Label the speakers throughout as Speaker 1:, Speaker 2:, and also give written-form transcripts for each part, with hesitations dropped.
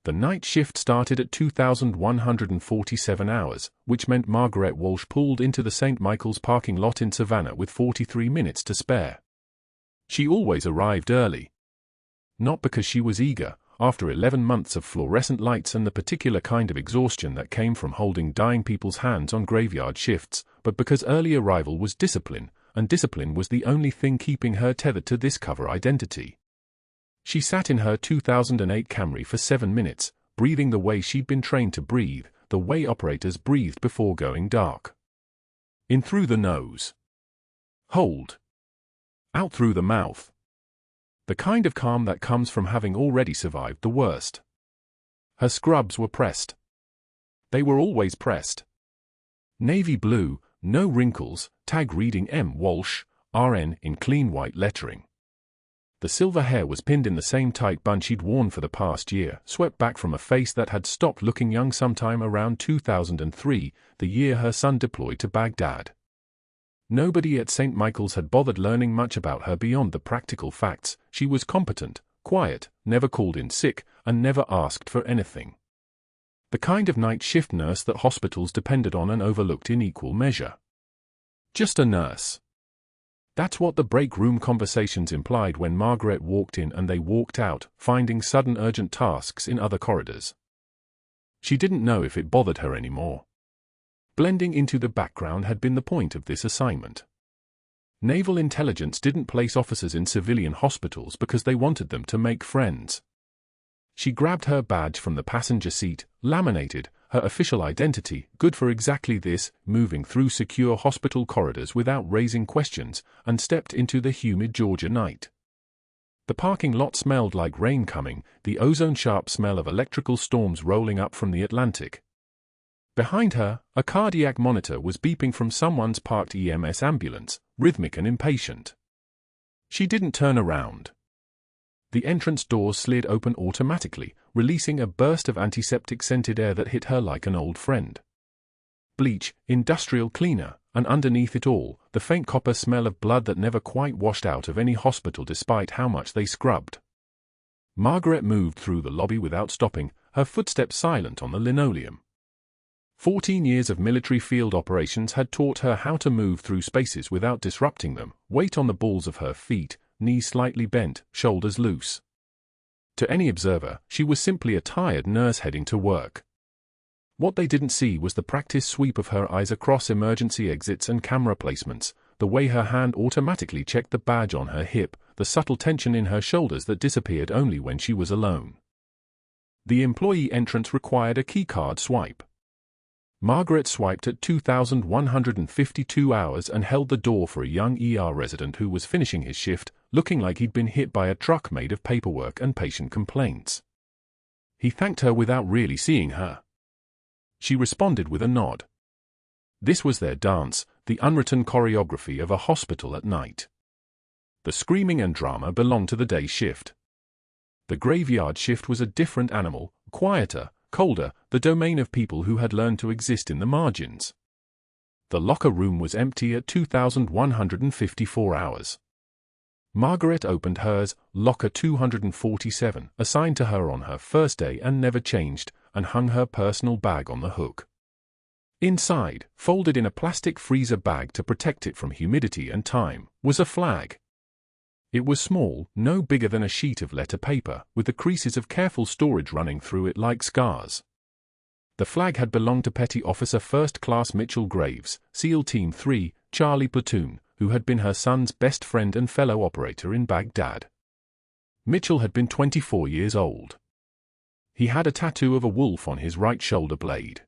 Speaker 1: The night shift started at 2,147 hours, which meant Margaret Walsh pulled into the St. Michael's parking lot in Savannah with 43 minutes to spare. She always arrived early. Not because she was eager, after 11 months of fluorescent lights and the particular kind of exhaustion that came from holding dying people's hands on graveyard shifts, but because early arrival was discipline, and discipline was the only thing keeping her tethered to this cover identity. She sat in her 2008 Camry for 7 minutes, breathing the way she'd been trained to breathe, the way operators breathed before going dark. In through the nose. Hold. Out through the mouth. The kind of calm that comes from having already survived the worst. Her scrubs were pressed. They were always pressed. Navy blue, no wrinkles, tag reading M. Walsh, RN in clean white lettering. The silver hair was pinned in the same tight bun she'd worn for the past year, swept back from a face that had stopped looking young sometime around 2003, the year her son deployed to Baghdad. Nobody at St. Michael's had bothered learning much about her beyond the practical facts. She was competent, quiet, never called in sick, and never asked for anything. The kind of night shift nurse that hospitals depended on and overlooked in equal measure. Just a nurse. That's what the break room conversations implied when Margaret walked in and they walked out, finding sudden urgent tasks in other corridors. She didn't know if it bothered her anymore. Blending into the background had been the point of this assignment. Naval intelligence didn't place officers in civilian hospitals because they wanted them to make friends. She grabbed her badge from the passenger seat, laminated, her official identity, good for exactly this, moving through secure hospital corridors without raising questions, and stepped into the humid Georgia night. The parking lot smelled like rain coming, the ozone-sharp smell of electrical storms rolling up from the Atlantic. Behind her, a cardiac monitor was beeping from someone's parked EMS ambulance, rhythmic and impatient. She didn't turn around. The entrance doors slid open automatically, releasing a burst of antiseptic-scented air that hit her like an old friend. Bleach, industrial cleaner, and underneath it all, the faint copper smell of blood that never quite washed out of any hospital despite how much they scrubbed. Margaret moved through the lobby without stopping, her footsteps silent on the linoleum. 14 years of military field operations had taught her how to move through spaces without disrupting them, weight on the balls of her feet, knees slightly bent, shoulders loose. To any observer, she was simply a tired nurse heading to work. What they didn't see was the practiced sweep of her eyes across emergency exits and camera placements, the way her hand automatically checked the badge on her hip, the subtle tension in her shoulders that disappeared only when she was alone. The employee entrance required a keycard swipe. Margaret swiped at 2,152 hours and held the door for a young ER resident who was finishing his shift, looking like he'd been hit by a truck made of paperwork and patient complaints. He thanked her without really seeing her. She responded with a nod. This was their dance, the unwritten choreography of a hospital at night. The screaming and drama belonged to the day shift. The graveyard shift was a different animal, quieter, colder, the domain of people who had learned to exist in the margins. The locker room was empty at 2,154 hours. Margaret opened hers, locker 247, assigned to her on her first day and never changed, and hung her personal bag on the hook. Inside, folded in a plastic freezer bag to protect it from humidity and time, was a flag. It was small, no bigger than a sheet of letter paper, with the creases of careful storage running through it like scars. The flag had belonged to Petty Officer First Class Mitchell Graves, SEAL Team 3, Charlie Platoon, who had been her son's best friend and fellow operator in Baghdad. Mitchell had been 24 years old. He had a tattoo of a wolf on his right shoulder blade.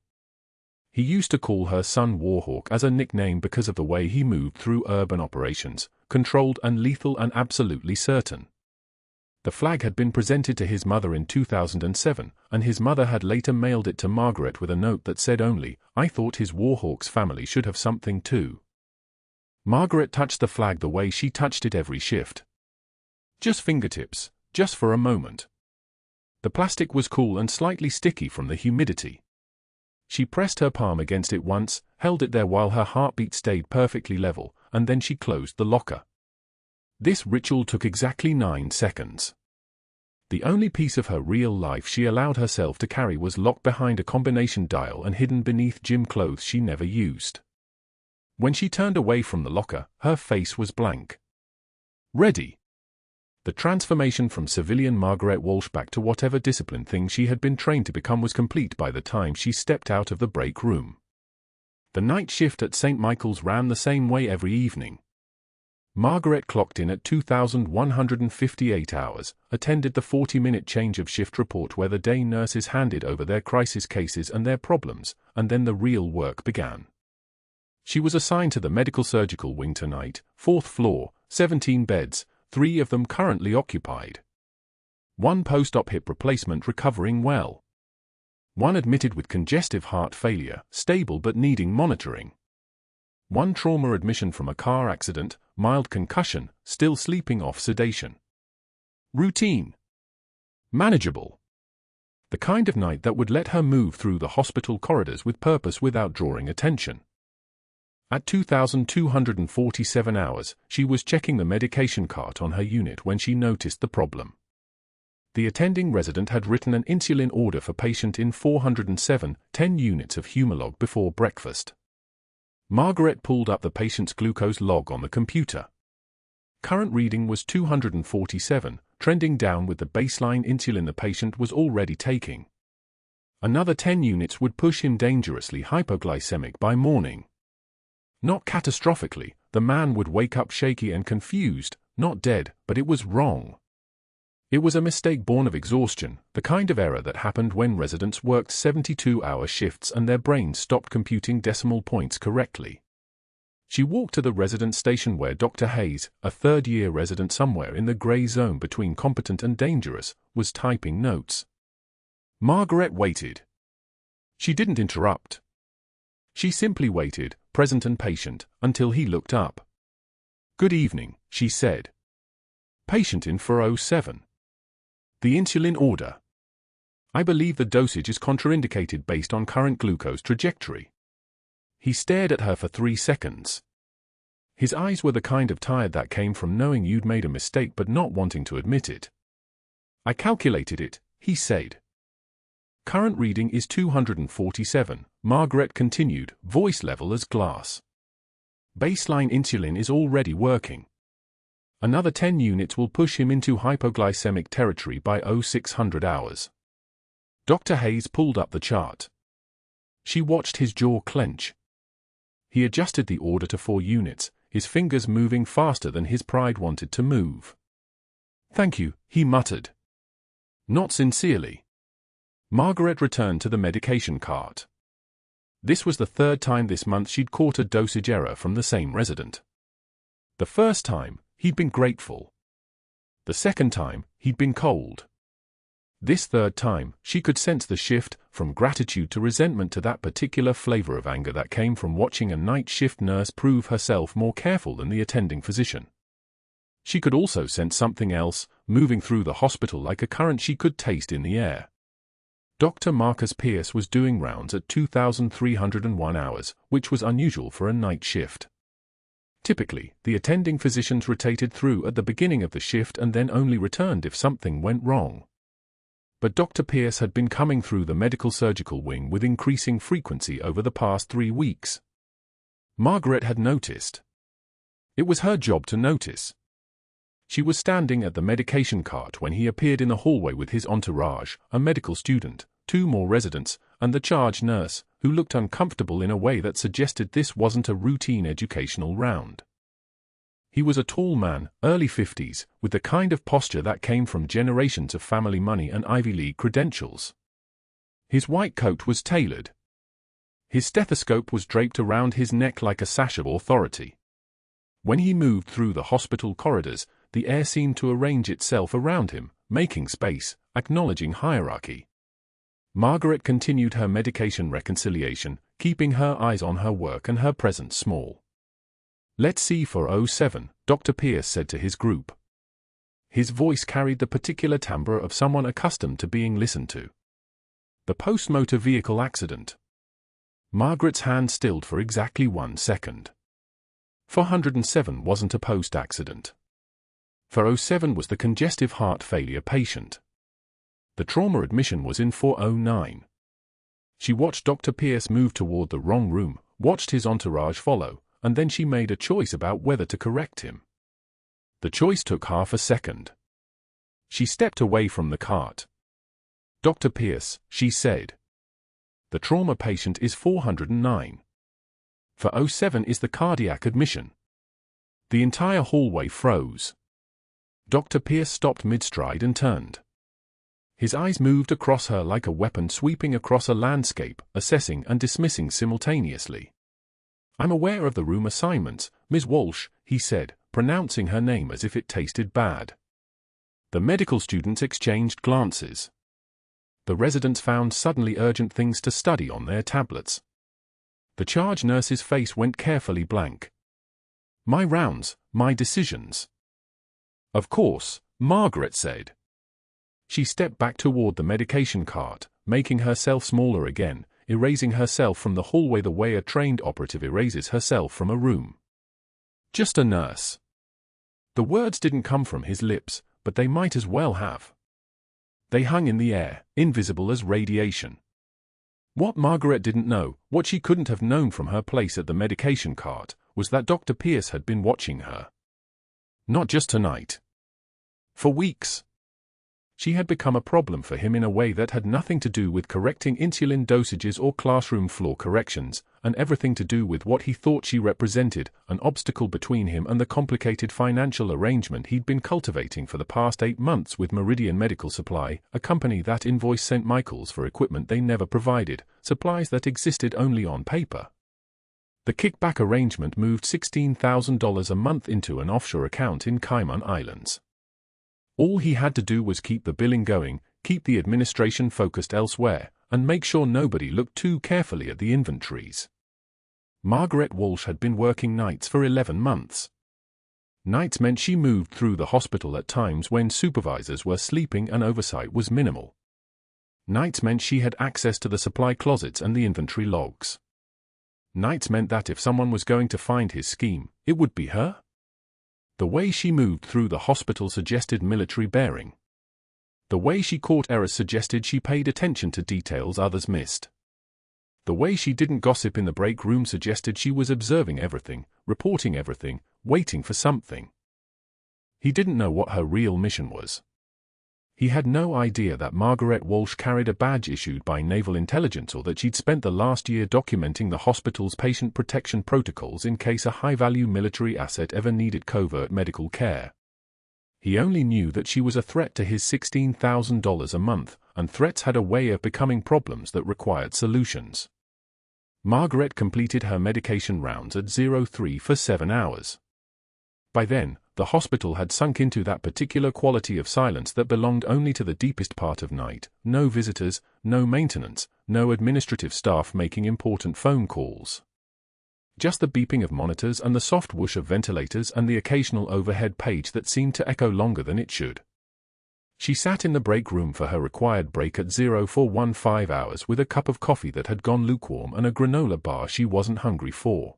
Speaker 1: He used to call her son Warhawk as a nickname because of the way he moved through urban operations, controlled and lethal and absolutely certain. The flag had been presented to his mother in 2007, and his mother had later mailed it to Margaret with a note that said only, "I thought his Warhawk's family should have something too." Margaret touched the flag the way she touched it every shift. Just fingertips, just for a moment. The plastic was cool and slightly sticky from the humidity. She pressed her palm against it once, held it there while her heartbeat stayed perfectly level, and then she closed the locker. This ritual took exactly 9 seconds. The only piece of her real life she allowed herself to carry was locked behind a combination dial and hidden beneath gym clothes she never used. When she turned away from the locker, her face was blank. Ready. The transformation from civilian Margaret Walsh back to whatever disciplined thing she had been trained to become was complete by the time she stepped out of the break room. The night shift at St. Michael's ran the same way every evening. Margaret clocked in at 2,158 hours, attended the 40-minute change of shift report where the day nurses handed over their crisis cases and their problems, and then the real work began. She was assigned to the medical surgical wing tonight, 4th floor, 17 beds, 3 of them currently occupied. 1 post-op hip replacement recovering well. 1 admitted with congestive heart failure, stable but needing monitoring. 1 trauma admission from a car accident, mild concussion, still sleeping off sedation. Routine. Manageable. The kind of night that would let her move through the hospital corridors with purpose without drawing attention. At 2,247 hours, she was checking the medication cart on her unit when she noticed the problem. The attending resident had written an insulin order for patient in 407, 10 units of Humalog before breakfast. Margaret pulled up the patient's glucose log on the computer. Current reading was 247, trending down with the baseline insulin the patient was already taking. Another 10 units would push him dangerously hypoglycemic by morning. Not catastrophically, the man would wake up shaky and confused, not dead, but it was wrong. It was a mistake born of exhaustion, the kind of error that happened when residents worked 72-hour shifts and their brains stopped computing decimal points correctly. She walked to the resident station where Dr. Hayes, a third-year resident somewhere in the grey zone between competent and dangerous, was typing notes. Margaret waited. She didn't interrupt. She simply waited, present and patient, until he looked up. "Good evening," she said. "Patient in 407. The insulin order. I believe the dosage is contraindicated based on current glucose trajectory." He stared at her for 3 seconds. His eyes were the kind of tired that came from knowing you'd made a mistake but not wanting to admit it. "I calculated it," he said. "Current reading is 247, Margaret continued, voice level as glass. "Baseline insulin is already working. Another 10 units will push him into hypoglycemic territory by 0600 hours. Dr. Hayes pulled up the chart. She watched his jaw clench. He adjusted the order to 4 units, his fingers moving faster than his pride wanted to move. "Thank you," he muttered. Not sincerely. Margaret returned to the medication cart. This was the 3rd time this month she'd caught a dosage error from the same resident. The first time, he'd been grateful. The second time, he'd been cold. This 3rd time, she could sense the shift, from gratitude to resentment to that particular flavor of anger that came from watching a night shift nurse prove herself more careful than the attending physician. She could also sense something else, moving through the hospital like a current she could taste in the air. Dr. Marcus Pierce was doing rounds at 2,301 hours, which was unusual for a night shift. Typically, the attending physicians rotated through at the beginning of the shift and then only returned if something went wrong. But Dr. Pierce had been coming through the medical surgical wing with increasing frequency over the past 3 weeks. Margaret had noticed. It was her job to notice. She was standing at the medication cart when he appeared in the hallway with his entourage, a medical student, 2 more residents, and the charge nurse, who looked uncomfortable in a way that suggested this wasn't a routine educational round. He was a tall man, early 50s, with the kind of posture that came from generations of family money and Ivy League credentials. His white coat was tailored. His stethoscope was draped around his neck like a sash of authority. When he moved through the hospital corridors, the air seemed to arrange itself around him, making space, acknowledging hierarchy. Margaret continued her medication reconciliation, keeping her eyes on her work and her presence small. "Let's see for 07, Dr. Pierce said to his group. His voice carried the particular timbre of someone accustomed to being listened to. "The post-motor vehicle accident." Margaret's hand stilled for exactly 1 second. 407 wasn't a post-accident. 407 was the congestive heart failure patient. The trauma admission was in 409. She watched Dr. Pierce move toward the wrong room, watched his entourage follow, and then she made a choice about whether to correct him. The choice took half a second. She stepped away from the cart. "Dr. Pierce," she said. "The trauma patient is 409. For 07 is the cardiac admission." The entire hallway froze. Dr. Pierce stopped mid-stride and turned. His eyes moved across her like a weapon sweeping across a landscape, assessing and dismissing simultaneously. "I'm aware of the room assignments, Ms. Walsh," he said, pronouncing her name as if it tasted bad. The medical students exchanged glances. The residents found suddenly urgent things to study on their tablets. The charge nurse's face went carefully blank. "My rounds, my decisions." "Of course," Margaret said. She stepped back toward the medication cart, making herself smaller again, erasing herself from the hallway the way a trained operative erases herself from a room. "Just a nurse." The words didn't come from his lips, but they might as well have. They hung in the air, invisible as radiation. What Margaret didn't know, what she couldn't have known from her place at the medication cart, was that Dr. Pierce had been watching her. Not just tonight. For weeks. She had become a problem for him in a way that had nothing to do with correcting insulin dosages or classroom floor corrections, and everything to do with what he thought she represented, an obstacle between him and the complicated financial arrangement he'd been cultivating for the past 8 months with Meridian Medical Supply, a company that invoiced St. Michael's for equipment they never provided, supplies that existed only on paper. The kickback arrangement moved $16,000 a month into an offshore account in Cayman Islands. All he had to do was keep the billing going, keep the administration focused elsewhere, and make sure nobody looked too carefully at the inventories. Margaret Walsh had been working nights for 11 months. Nights meant she moved through the hospital at times when supervisors were sleeping and oversight was minimal. Nights meant she had access to the supply closets and the inventory logs. Nights meant that if someone was going to find his scheme, it would be her. The way she moved through the hospital suggested military bearing. The way she caught errors suggested she paid attention to details others missed. The way she didn't gossip in the break room suggested she was observing everything, reporting everything, waiting for something. He didn't know what her real mission was. He had no idea that Margaret Walsh carried a badge issued by Naval Intelligence or that she'd spent the last year documenting the hospital's patient protection protocols in case a high-value military asset ever needed covert medical care. He only knew that she was a threat to his $16,000 a month, and threats had a way of becoming problems that required solutions. Margaret completed her medication rounds at 03 for 7 hours. By then, the hospital had sunk into that particular quality of silence that belonged only to the deepest part of night, no visitors, no maintenance, no administrative staff making important phone calls. Just the beeping of monitors and the soft whoosh of ventilators and the occasional overhead page that seemed to echo longer than it should. She sat in the break room for her required break at 0415 hours with a cup of coffee that had gone lukewarm and a granola bar she wasn't hungry for.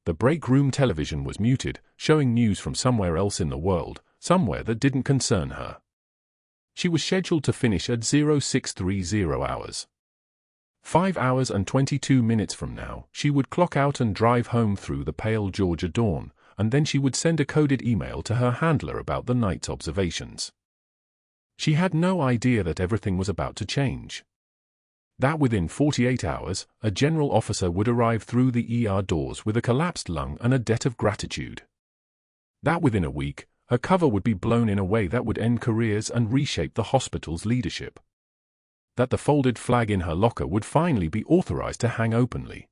Speaker 1: The break room television was muted, showing news from somewhere else in the world, somewhere that didn't concern her. She was scheduled to finish at 0630 hours. 5 hours and 22 minutes from now, she would clock out and drive home through the pale Georgia dawn, and then she would send a coded email to her handler about the night's observations. She had no idea that everything was about to change. That within 48 hours, a general officer would arrive through the ER doors with a collapsed lung and a debt of gratitude. That within a week, her cover would be blown in a way that would end careers and reshape the hospital's leadership. That the folded flag in her locker would finally be authorized to hang openly.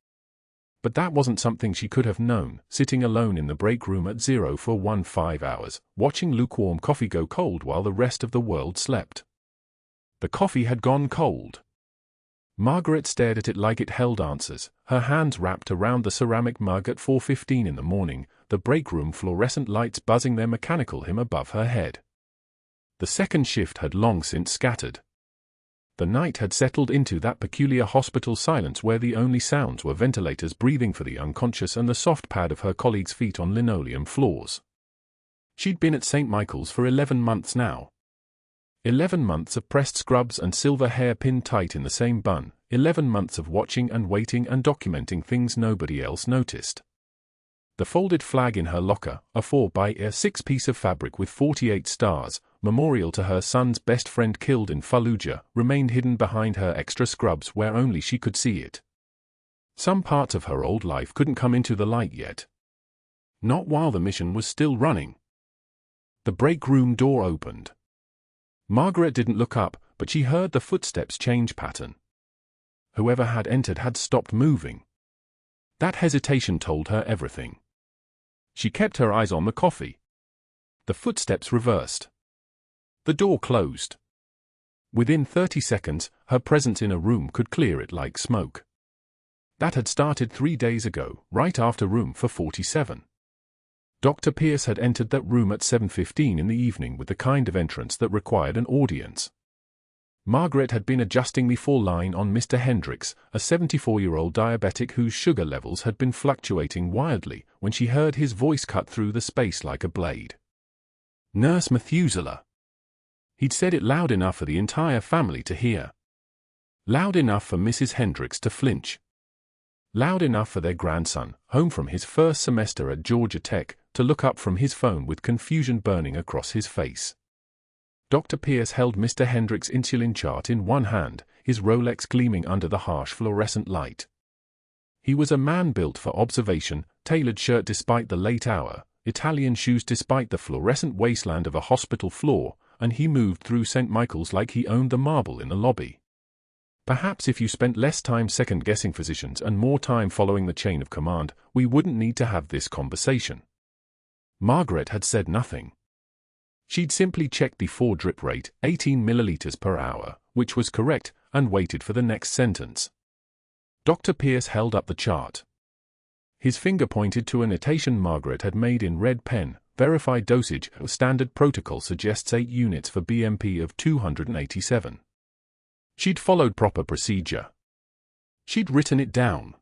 Speaker 1: But that wasn't something she could have known, sitting alone in the break room at 0415 hours, watching lukewarm coffee go cold while the rest of the world slept. The coffee had gone cold. Margaret stared at it like it held answers, her hands wrapped around the ceramic mug at 4:15 in the morning, the break room fluorescent lights buzzing their mechanical hum above her head. The second shift had long since scattered. The night had settled into that peculiar hospital silence where the only sounds were ventilators breathing for the unconscious and the soft pad of her colleagues' feet on linoleum floors. She'd been at St. Michael's for 11 months now. 11 months of pressed scrubs and silver hair pinned tight in the same bun, 11 months of watching and waiting and documenting things nobody else noticed. The folded flag in her locker, a 4x6 piece of fabric with 48 stars, memorial to her son's best friend killed in Fallujah, remained hidden behind her extra scrubs where only she could see it. Some parts of her old life couldn't come into the light yet. Not while the mission was still running. The break room door opened. Margaret didn't look up, but she heard the footsteps change pattern. Whoever had entered had stopped moving. That hesitation told her everything. She kept her eyes on the coffee. The footsteps reversed. The door closed. Within 30 seconds, her presence in a room could clear it like smoke. That had started 3 days ago, right after room 447. Dr. Pierce had entered that room at 7:15 in the evening with the kind of entrance that required an audience. Margaret had been adjusting the fall line on Mr. Hendricks, a 74-year-old diabetic whose sugar levels had been fluctuating wildly, when she heard his voice cut through the space like a blade. Nurse Methuselah. He'd said it loud enough for the entire family to hear. Loud enough for Mrs. Hendricks to flinch. Loud enough for their grandson, home from his first semester at Georgia Tech, to look up from his phone with confusion burning across his face. Dr. Pierce held Mr. Hendricks' insulin chart in one hand, his Rolex gleaming under the harsh fluorescent light. He was a man built for observation, tailored shirt despite the late hour, Italian shoes despite the fluorescent wasteland of a hospital floor, and he moved through St. Michael's like he owned the marble in the lobby. Perhaps if you spent less time second-guessing physicians and more time following the chain of command, we wouldn't need to have this conversation. Margaret had said nothing. She'd simply checked the 4 drip rate, 18 milliliters per hour, which was correct, and waited for the next sentence. Dr. Pierce held up the chart. His finger pointed to a notation Margaret had made in red pen. Verified dosage of standard protocol suggests 8 units for BMP of 287. She'd followed proper procedure. She'd written it down.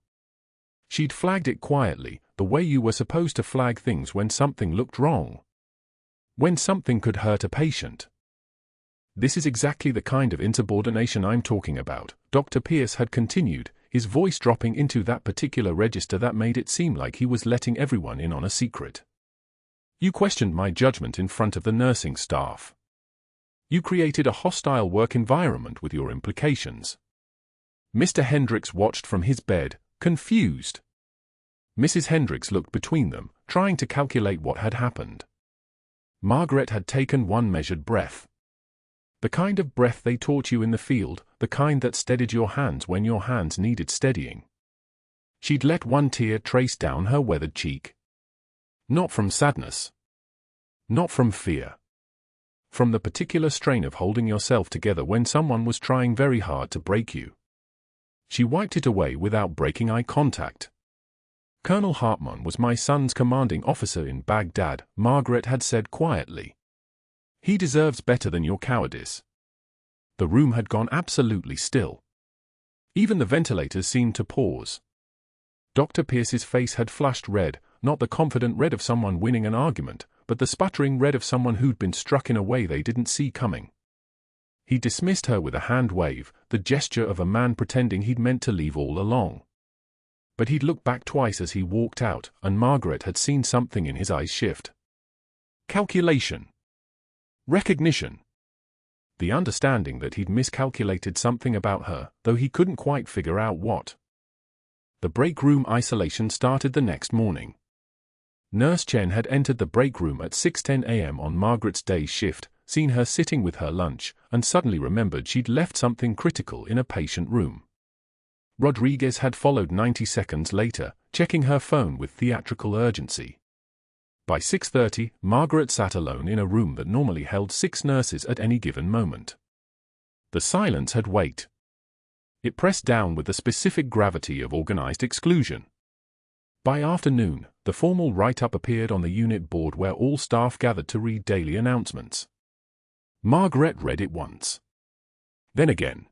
Speaker 1: She'd flagged it quietly, the way you were supposed to flag things when something looked wrong. When something could hurt a patient. This is exactly the kind of insubordination I'm talking about, Dr. Pierce had continued, his voice dropping into that particular register that made it seem like he was letting everyone in on a secret. You questioned my judgment in front of the nursing staff. You created a hostile work environment with your implications. Mr. Hendricks watched from his bed, confused. Mrs. Hendricks looked between them, trying to calculate what had happened. Margaret had taken one measured breath. The kind of breath they taught you in the field, the kind that steadied your hands when your hands needed steadying. She'd let one tear trace down her weathered cheek. Not from sadness. Not from fear. From the particular strain of holding yourself together when someone was trying very hard to break you. She wiped it away without breaking eye contact. Colonel Hartman was my son's commanding officer in Baghdad, Margaret had said quietly. He deserves better than your cowardice. The room had gone absolutely still. Even the ventilators seemed to pause. Dr. Pierce's face had flushed red, not the confident red of someone winning an argument, but the sputtering red of someone who'd been struck in a way they didn't see coming. He dismissed her with a hand wave, the gesture of a man pretending he'd meant to leave all along. But he'd looked back twice as he walked out, and Margaret had seen something in his eyes shift. Calculation. Recognition. The understanding that he'd miscalculated something about her, though he couldn't quite figure out what. The break room isolation started the next morning. Nurse Chen had entered the break room at 6:10 a.m. on Margaret's day shift, seen her sitting with her lunch, and suddenly remembered she'd left something critical in a patient room. Rodriguez had followed 90 seconds later, checking her phone with theatrical urgency. By 6:30, Margaret sat alone in a room that normally held 6 nurses at any given moment. The silence had weight. It pressed down with the specific gravity of organized exclusion. By afternoon, the formal write-up appeared on the unit board where all staff gathered to read daily announcements. Margaret read it once. Then again.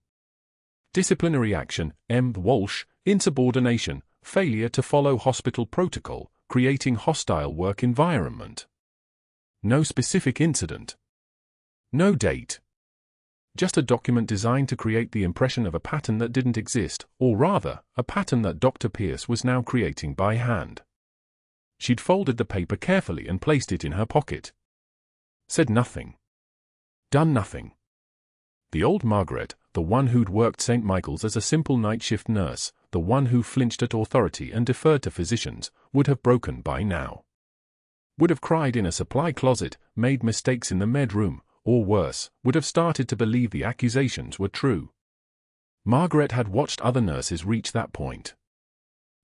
Speaker 1: Disciplinary action, M. Walsh, insubordination, failure to follow hospital protocol, creating hostile work environment. No specific incident. No date. Just a document designed to create the impression of a pattern that didn't exist, or rather, a pattern that Dr. Pierce was now creating by hand. She'd folded the paper carefully and placed it in her pocket. Said nothing. Done nothing. The old Margaret, the one who'd worked St. Michael's as a simple night shift nurse, the one who flinched at authority and deferred to physicians, would have broken by now. Would have cried in a supply closet, made mistakes in the med room, or worse, would have started to believe the accusations were true. Margaret had watched other nurses reach that point.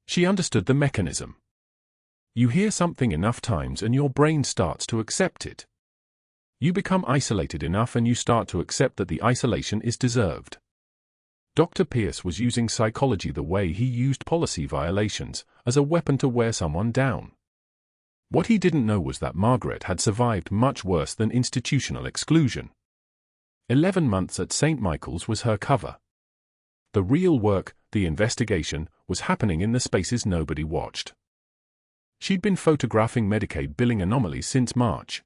Speaker 1: She understood the mechanism. You hear something enough times and your brain starts to accept it. You become isolated enough and you start to accept that the isolation is deserved. Dr. Pierce was using psychology the way he used policy violations, as a weapon to wear someone down. What he didn't know was that Margaret had survived much worse than institutional exclusion. 11 months at St. Michael's was her cover. The real work, the investigation, was happening in the spaces nobody watched. She'd been photographing Medicaid billing anomalies since March.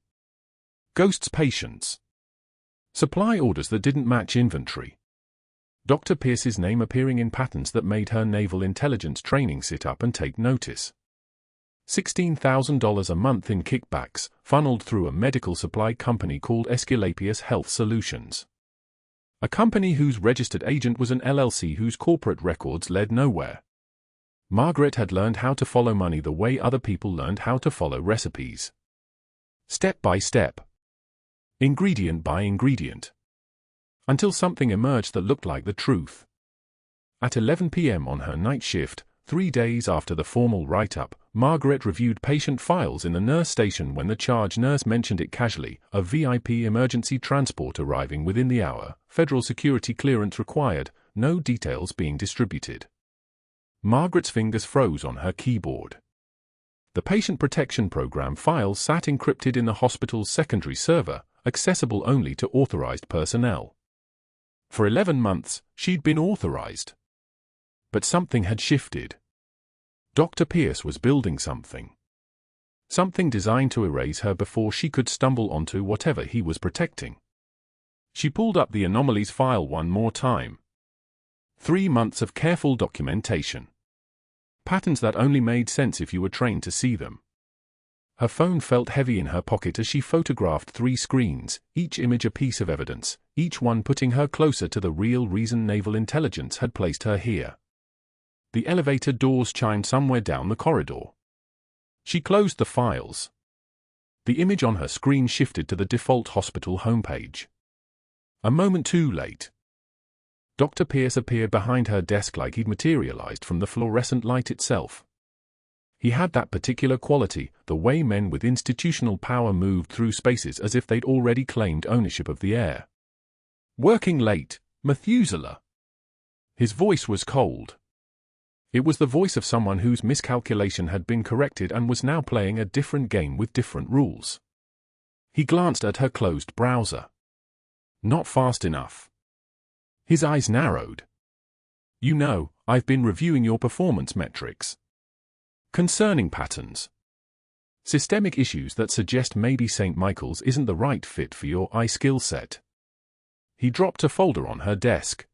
Speaker 1: Ghosts patients. Supply orders that didn't match inventory. Dr. Pierce's name appearing in patterns that made her naval intelligence training sit up and take notice. $16,000 a month in kickbacks, funneled through a medical supply company called Esculapius Health Solutions. A company whose registered agent was an LLC whose corporate records led nowhere. Margaret had learned how to follow money the way other people learned how to follow recipes. Step by step. Ingredient by ingredient. Until something emerged that looked like the truth. At 11 p.m. on her night shift, 3 days after the formal write-up, Margaret reviewed patient files in the nurse station when the charge nurse mentioned it casually, a VIP emergency transport arriving within the hour, federal security clearance required, no details being distributed. Margaret's fingers froze on her keyboard. The patient protection program file sat encrypted in the hospital's secondary server, accessible only to authorized personnel. For 11 months, she'd been authorized. But something had shifted. Dr. Pierce was building something. Something designed to erase her before she could stumble onto whatever he was protecting. She pulled up the anomalies file one more time. 3 months of careful documentation. Patterns that only made sense if you were trained to see them. Her phone felt heavy in her pocket as she photographed 3 screens, each image a piece of evidence, each one putting her closer to the real reason naval intelligence had placed her here. The elevator doors chimed somewhere down the corridor. She closed the files. The image on her screen shifted to the default hospital homepage. A moment too late. Dr. Pierce appeared behind her desk like he'd materialized from the fluorescent light itself. He had that particular quality, the way men with institutional power moved through spaces as if they'd already claimed ownership of the air. Working late, Methuselah. His voice was cold. It was the voice of someone whose miscalculation had been corrected and was now playing a different game with different rules. He glanced at her closed browser. Not fast enough. His eyes narrowed. You know, I've been reviewing your performance metrics. Concerning patterns. Systemic issues that suggest maybe St. Michael's isn't the right fit for your skill set. He dropped a folder on her desk.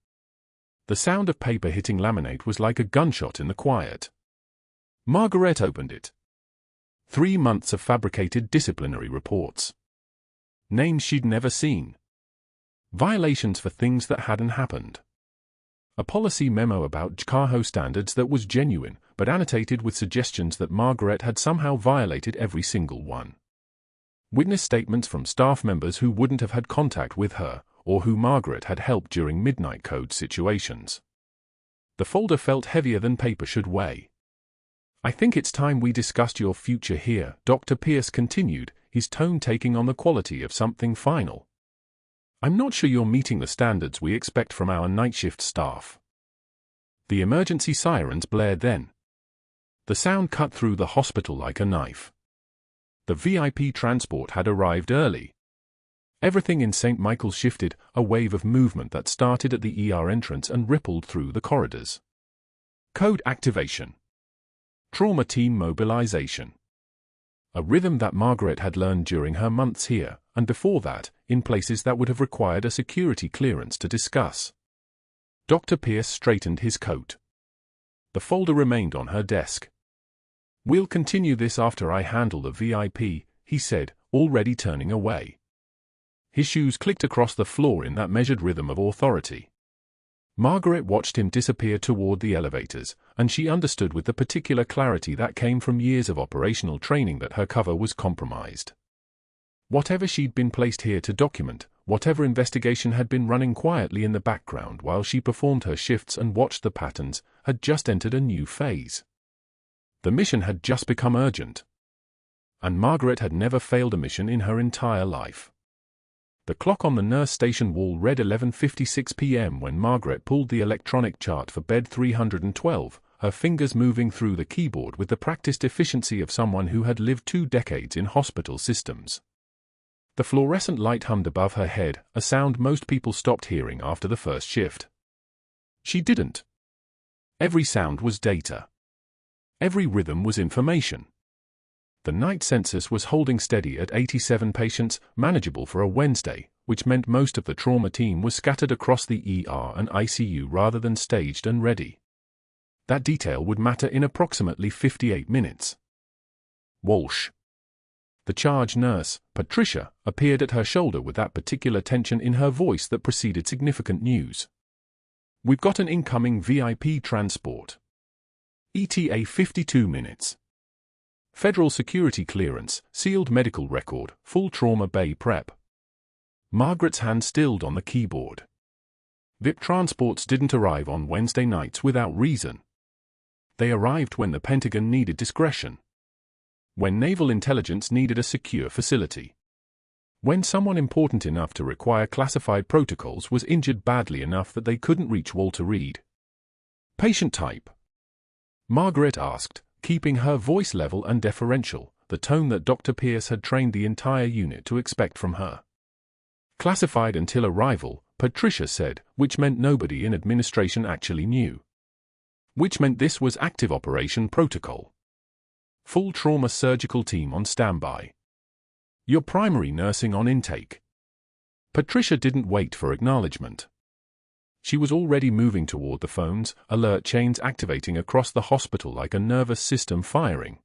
Speaker 1: The sound of paper hitting laminate was like a gunshot in the quiet. Margaret opened it. 3 months of fabricated disciplinary reports. Names she'd never seen. Violations for things that hadn't happened. A policy memo about JCAHO standards that was genuine, but annotated with suggestions that Margaret had somehow violated every single one. Witness statements from staff members who wouldn't have had contact with her, or who Margaret had helped during midnight code situations. The folder felt heavier than paper should weigh. I think it's time we discussed your future here, Dr. Pierce continued, his tone taking on the quality of something final. I'm not sure you're meeting the standards we expect from our night shift staff. The emergency sirens blared then. The sound cut through the hospital like a knife. The VIP transport had arrived early. Everything in St. Michael's shifted, a wave of movement that started at the ER entrance and rippled through the corridors. Code activation. Trauma team mobilization. a rhythm that Margaret had learned during her months here, and before that, in places that would have required a security clearance to discuss. Dr. Pierce straightened his coat. The folder remained on her desk. "We'll continue this after I handle the VIP," he said, already turning away. His shoes clicked across the floor in that measured rhythm of authority. Margaret watched him disappear toward the elevators, and she understood with the particular clarity that came from years of operational training that her cover was compromised. Whatever she'd been placed here to document, whatever investigation had been running quietly in the background while she performed her shifts and watched the patterns, had just entered a new phase. The mission had just become urgent. And Margaret had never failed a mission in her entire life. The clock on the nurse station wall read 11:56 p.m. when Margaret pulled the electronic chart for bed 312, her fingers moving through the keyboard with the practiced efficiency of someone who had lived 2 decades in hospital systems. The fluorescent light hummed above her head, a sound most people stopped hearing after the first shift. She didn't. Every sound was data. Every rhythm was information. The night census was holding steady at 87 patients, manageable for a Wednesday, which meant most of the trauma team was scattered across the ER and ICU rather than staged and ready. That detail would matter in approximately 58 minutes. Walsh. The charge nurse, Patricia, appeared at her shoulder with that particular tension in her voice that preceded significant news. "We've got an incoming VIP transport. ETA 52 minutes. Federal security clearance, sealed medical record, full trauma bay prep." Margaret's hand stilled on the keyboard. VIP transports didn't arrive on Wednesday nights without reason. They arrived when the Pentagon needed discretion. When naval intelligence needed a secure facility. When someone important enough to require classified protocols was injured badly enough that they couldn't reach Walter Reed. "Patient type?" Margaret asked, keeping her voice level and deferential, the tone that Dr. Pierce had trained the entire unit to expect from her. "Classified until arrival," Patricia said, which meant nobody in administration actually knew. Which meant this was active operation protocol. Full trauma surgical team on standby. Your primary nursing on intake. Patricia didn't wait for acknowledgement. She was already moving toward the phones, alert chains activating across the hospital like a nervous system firing.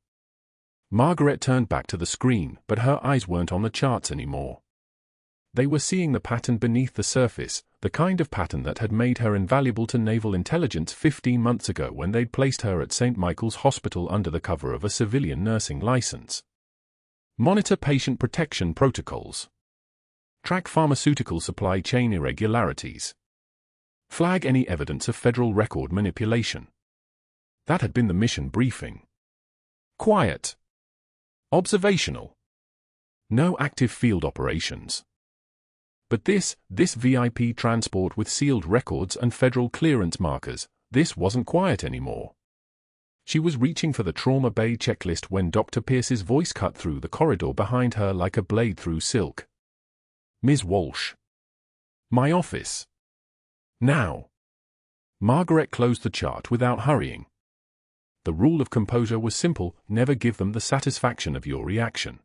Speaker 1: Margaret turned back to the screen, but her eyes weren't on the charts anymore. They were seeing the pattern beneath the surface, the kind of pattern that had made her invaluable to naval intelligence 15 months ago when they'd placed her at St. Michael's Hospital under the cover of a civilian nursing license. Monitor patient protection protocols. Track pharmaceutical supply chain irregularities. Flag any evidence of federal record manipulation. That had been the mission briefing. Quiet. Observational. No active field operations. But this VIP transport with sealed records and federal clearance markers, this wasn't quiet anymore. She was reaching for the trauma bay checklist when Dr. Pierce's voice cut through the corridor behind her like a blade through silk. "Ms. Walsh. My office. Now." Margaret closed the chart without hurrying. The rule of composure was simple: never give them the satisfaction of your reaction.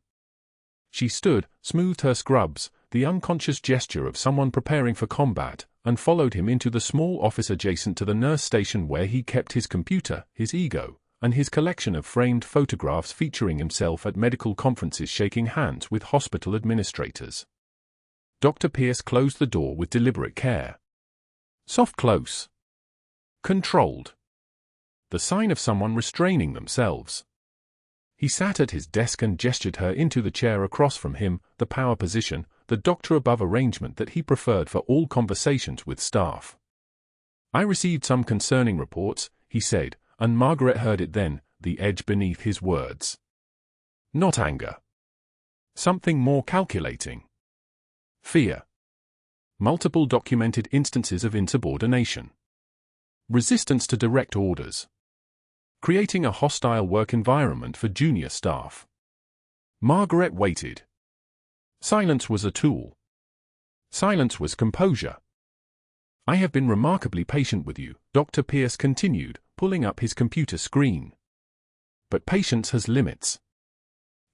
Speaker 1: She stood, smoothed her scrubs, the unconscious gesture of someone preparing for combat, and followed him into the small office adjacent to the nurse station where he kept his computer, his ego, and his collection of framed photographs featuring himself at medical conferences shaking hands with hospital administrators. Dr. Pierce closed the door with deliberate care. Soft close. Controlled. The sign of someone restraining themselves. He sat at his desk and gestured her into the chair across from him, the power position, the doctor above arrangement that he preferred for all conversations with staff. "I received some concerning reports," he said, and Margaret heard it then, the edge beneath his words. Not anger. Something more calculating. Fear. Multiple documented instances of insubordination. Resistance to direct orders. Creating a hostile work environment for junior staff. Margaret waited. Silence was a tool. Silence was composure. "I have been remarkably patient with you," Dr. Pierce continued, pulling up his computer screen. "But patience has limits.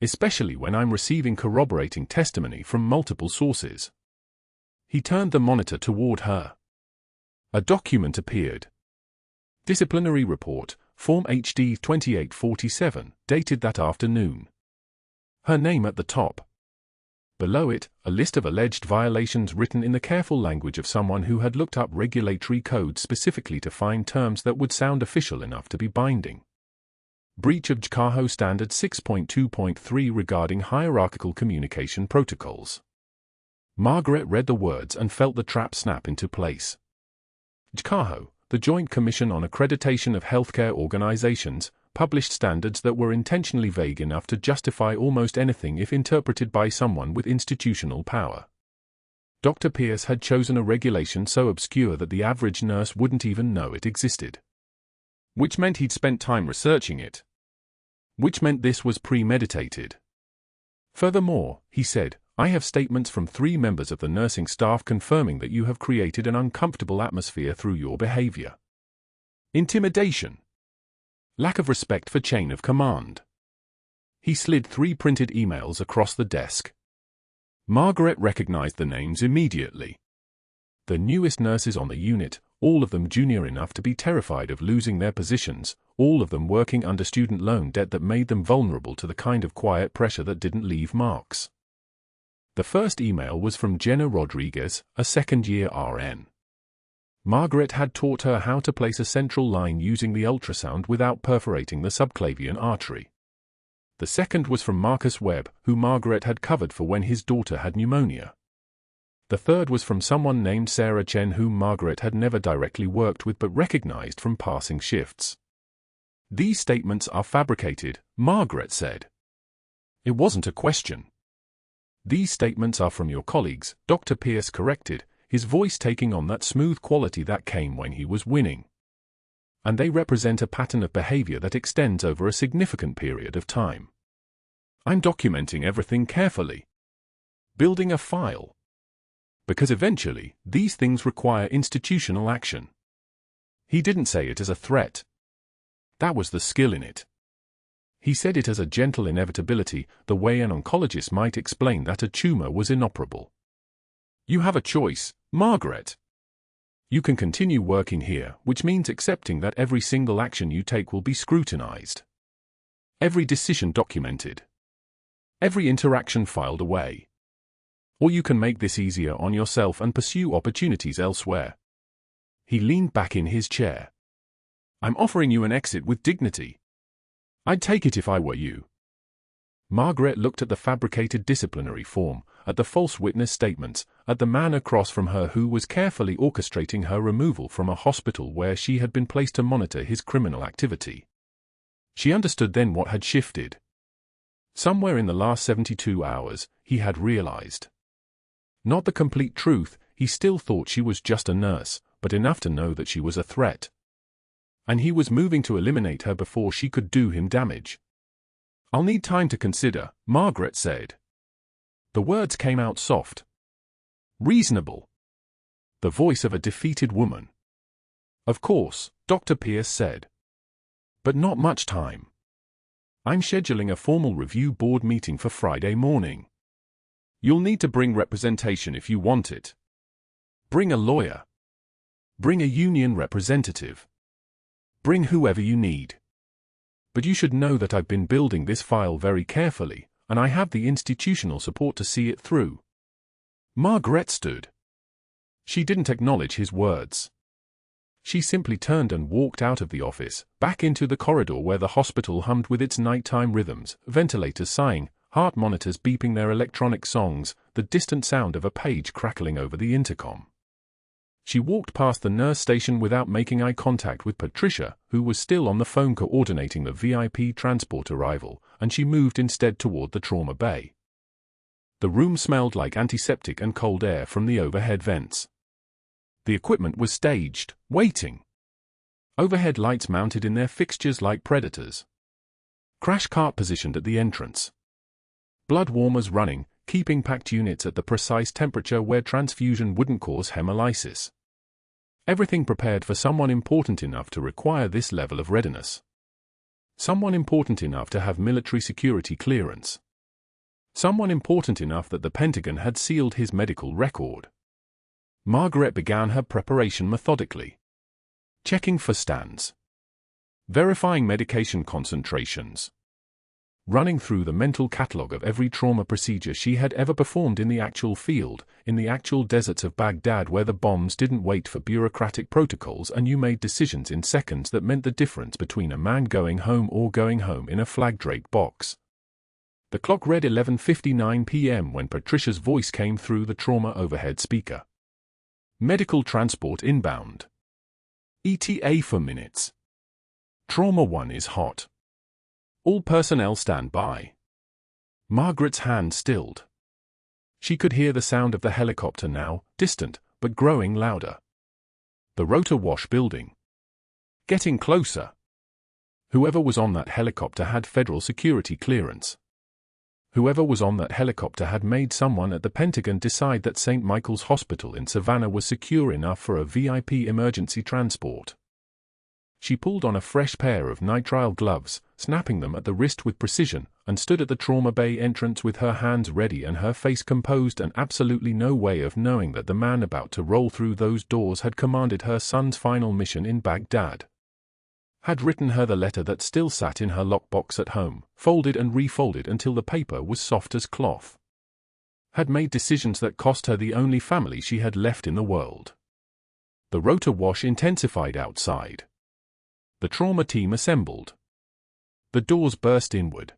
Speaker 1: especially when I'm receiving corroborating testimony from multiple sources. He turned the monitor toward her. A document appeared. Disciplinary Report, Form HD 2847, dated that afternoon. Her name at the top. Below it, a list of alleged violations written in the careful language of someone who had looked up regulatory codes specifically to find terms that would sound official enough to be binding. Breach of JCAHO Standard 6.2.3 regarding hierarchical communication protocols. Margaret read the words and felt the trap snap into place. JCAHO, the Joint Commission on Accreditation of Healthcare Organizations, published standards that were intentionally vague enough to justify almost anything if interpreted by someone with institutional power. Dr. Pierce had chosen a regulation so obscure that the average nurse wouldn't even know it existed. Which meant he'd spent time researching it. Which meant this was premeditated. Furthermore, he said, I have statements from 3 members of the nursing staff confirming that you have created an uncomfortable atmosphere through your behavior. Intimidation. Lack of respect for chain of command. He slid 3 printed emails across the desk. Margaret recognized the names immediately. The newest nurses on the unit, all of them junior enough to be terrified of losing their positions, all of them working under student loan debt that made them vulnerable to the kind of quiet pressure that didn't leave marks. The first email was from Jenna Rodriguez, a second-year RN. Margaret had taught her how to place a central line using the ultrasound without perforating the subclavian artery. The second was from Marcus Webb, who Margaret had covered for when his daughter had pneumonia. The third was from someone named Sarah Chen, whom Margaret had never directly worked with but recognized from passing shifts. These statements are fabricated, Margaret said. It wasn't a question. These statements are from your colleagues, Dr. Pierce corrected, his voice taking on that smooth quality that came when he was winning. And they represent a pattern of behavior that extends over a significant period of time. I'm documenting everything carefully. Building a file. Because eventually, these things require institutional action. He didn't say it as a threat. That was the skill in it. He said it as a gentle inevitability, the way an oncologist might explain that a tumor was inoperable. You have a choice, Margaret. You can continue working here, which means accepting that every single action you take will be scrutinized. Every decision documented. Every interaction filed away. Or you can make this easier on yourself and pursue opportunities elsewhere. He leaned back in his chair. I'm offering you an exit with dignity. I'd take it if I were you. Margaret looked at the fabricated disciplinary form, at the false witness statements, at the man across from her who was carefully orchestrating her removal from a hospital where she had been placed to monitor his criminal activity. She understood then what had shifted. Somewhere in the last 72 hours, he had realized. Not the complete truth, he still thought she was just a nurse, but enough to know that she was a threat. And he was moving to eliminate her before she could do him damage. I'll need time to consider, Margaret said. The words came out soft. Reasonable. The voice of a defeated woman. Of course, Dr. Pierce said. But not much time. I'm scheduling a formal review board meeting for Friday morning. You'll need to bring representation if you want it. Bring a lawyer. Bring a union representative. Bring whoever you need. But you should know that I've been building this file very carefully, and I have the institutional support to see it through. Margaret stood. She didn't acknowledge his words. She simply turned and walked out of the office, back into the corridor where the hospital hummed with its nighttime rhythms, ventilators sighing, heart monitors beeping their electronic songs, the distant sound of a page crackling over the intercom. She walked past the nurse station without making eye contact with Patricia, who was still on the phone coordinating the VIP transport arrival, and she moved instead toward the trauma bay. The room smelled like antiseptic and cold air from the overhead vents. The equipment was staged, waiting. Overhead lights mounted in their fixtures like predators. Crash cart positioned at the entrance. Blood warmers running, keeping packed units at the precise temperature where transfusion wouldn't cause hemolysis. Everything prepared for someone important enough to require this level of readiness. Someone important enough to have military security clearance. Someone important enough that the Pentagon had sealed his medical record. Margaret began her preparation methodically. Checking for stands. Verifying medication concentrations. Running through the mental catalogue of every trauma procedure she had ever performed in the actual field, in the actual deserts of Baghdad where the bombs didn't wait for bureaucratic protocols and you made decisions in seconds that meant the difference between a man going home or going home in a flag-draped box. The clock read 11:59 p.m. when Patricia's voice came through the trauma overhead speaker. Medical transport inbound. ETA for minutes. Trauma 1 is hot. All personnel stand by. Margaret's hand stilled. She could hear the sound of the helicopter now, distant, but growing louder. The Rota Wash building. Getting closer. Whoever was on that helicopter had federal security clearance. Whoever was on that helicopter had made someone at the Pentagon decide that St. Michael's Hospital in Savannah was secure enough for a VIP emergency transport. She pulled on a fresh pair of nitrile gloves, snapping them at the wrist with precision, and stood at the trauma bay entrance with her hands ready and her face composed and absolutely no way of knowing that the man about to roll through those doors had commanded her son's final mission in Baghdad. Had written her the letter that still sat in her lockbox at home, folded and refolded until the paper was soft as cloth. Had made decisions that cost her the only family she had left in the world. The Rota Wash intensified outside. The trauma team assembled. The doors burst inward.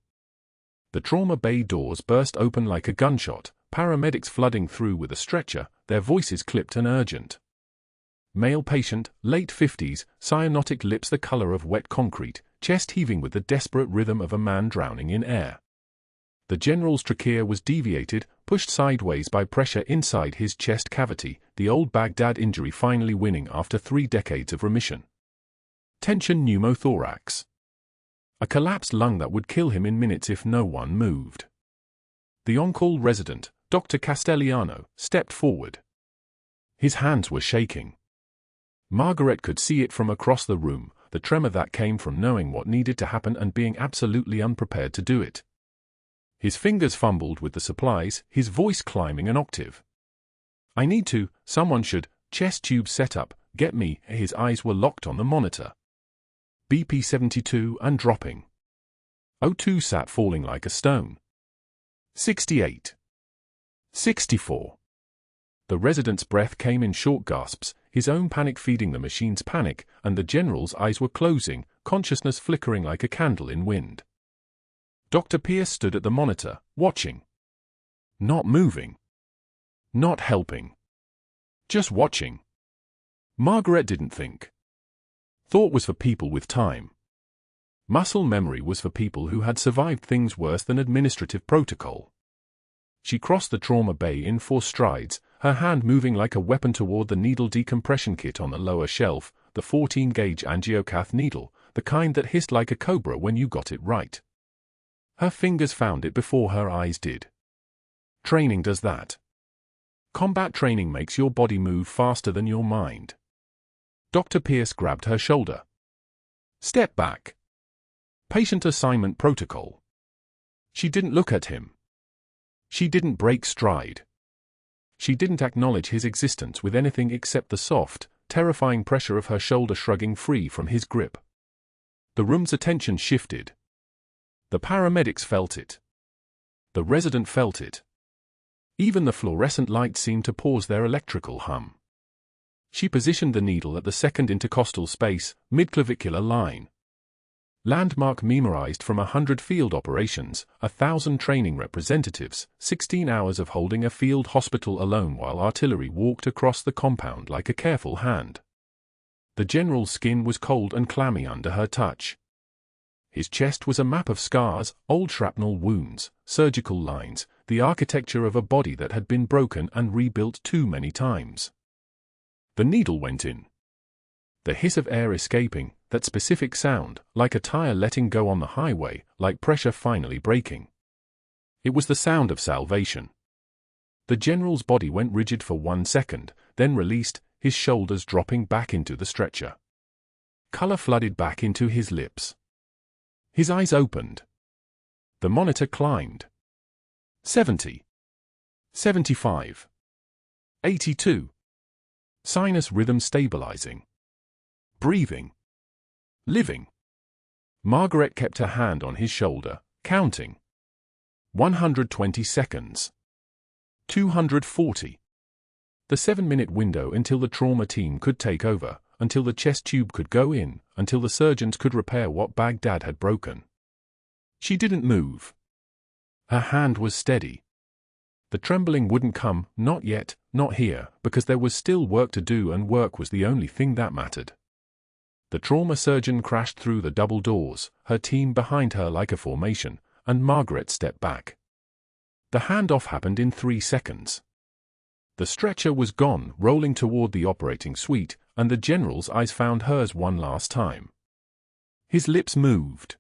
Speaker 1: The trauma bay doors burst open like a gunshot, paramedics flooding through with a stretcher, their voices clipped and urgent. Male patient, late 50s, cyanotic lips the color of wet concrete, chest heaving with the desperate rhythm of a man drowning in air. The general's trachea was deviated, pushed sideways by pressure inside his chest cavity, the old Baghdad injury finally winning after 3 decades of remission. Tension pneumothorax. A collapsed lung that would kill him in minutes if no one moved. The on-call resident, Dr. Castelliano, stepped forward. His hands were shaking. Margaret could see it from across the room, the tremor that came from knowing what needed to happen and being absolutely unprepared to do it. His fingers fumbled with the supplies, his voice climbing an octave. I need to, someone should, chest tube set up, get me. His eyes were locked on the monitor. BP 72 and dropping. O2 sat falling like a stone. 68. 64. The resident's breath came in short gasps, his own panic feeding the machine's panic, and the general's eyes were closing, consciousness flickering like a candle in wind. Dr. Pierce stood at the monitor, watching. Not moving. Not helping. Just watching. Margaret didn't think. Thought was for people with time. Muscle memory was for people who had survived things worse than administrative protocol. She crossed the trauma bay in 4 strides, her hand moving like a weapon toward the needle decompression kit on the lower shelf, the 14-gauge angiocath needle, the kind that hissed like a cobra when you got it right. Her fingers found it before her eyes did. Training does that. Combat training makes your body move faster than your mind. Dr. Pierce grabbed her shoulder. Step back. Patient assignment protocol. She didn't look at him. She didn't break stride. She didn't acknowledge his existence with anything except the soft, terrifying pressure of her shoulder shrugging free from his grip. The room's attention shifted. The paramedics felt it. The resident felt it. Even the fluorescent lights seemed to pause their electrical hum. She positioned the needle at the second intercostal space, mid-clavicular line. Landmark memorized from 100 field operations, 1,000 training representatives, 16 hours of holding a field hospital alone while artillery walked across the compound like a careful hand. The general's skin was cold and clammy under her touch. His chest was a map of scars, old shrapnel wounds, surgical lines, the architecture of a body that had been broken and rebuilt too many times. The needle went in. The hiss of air escaping, that specific sound, like a tire letting go on the highway, like pressure finally breaking. It was the sound of salvation. The general's body went rigid for 1 second, then released, his shoulders dropping back into the stretcher. Color flooded back into his lips. His eyes opened. The monitor climbed. 70. 75. 82. Sinus rhythm stabilizing. Breathing. Living. Margaret kept her hand on his shoulder, counting. 120 seconds. 240. The 7-minute window until the trauma team could take over, until the chest tube could go in, until the surgeons could repair what Baghdad had broken. She didn't move. Her hand was steady. The trembling wouldn't come, not yet, not here, because there was still work to do, and work was the only thing that mattered. The trauma surgeon crashed through the double doors, her team behind her like a formation, and Margaret stepped back. The handoff happened in 3 seconds. The stretcher was gone, rolling toward the operating suite, and the general's eyes found hers one last time. His lips moved.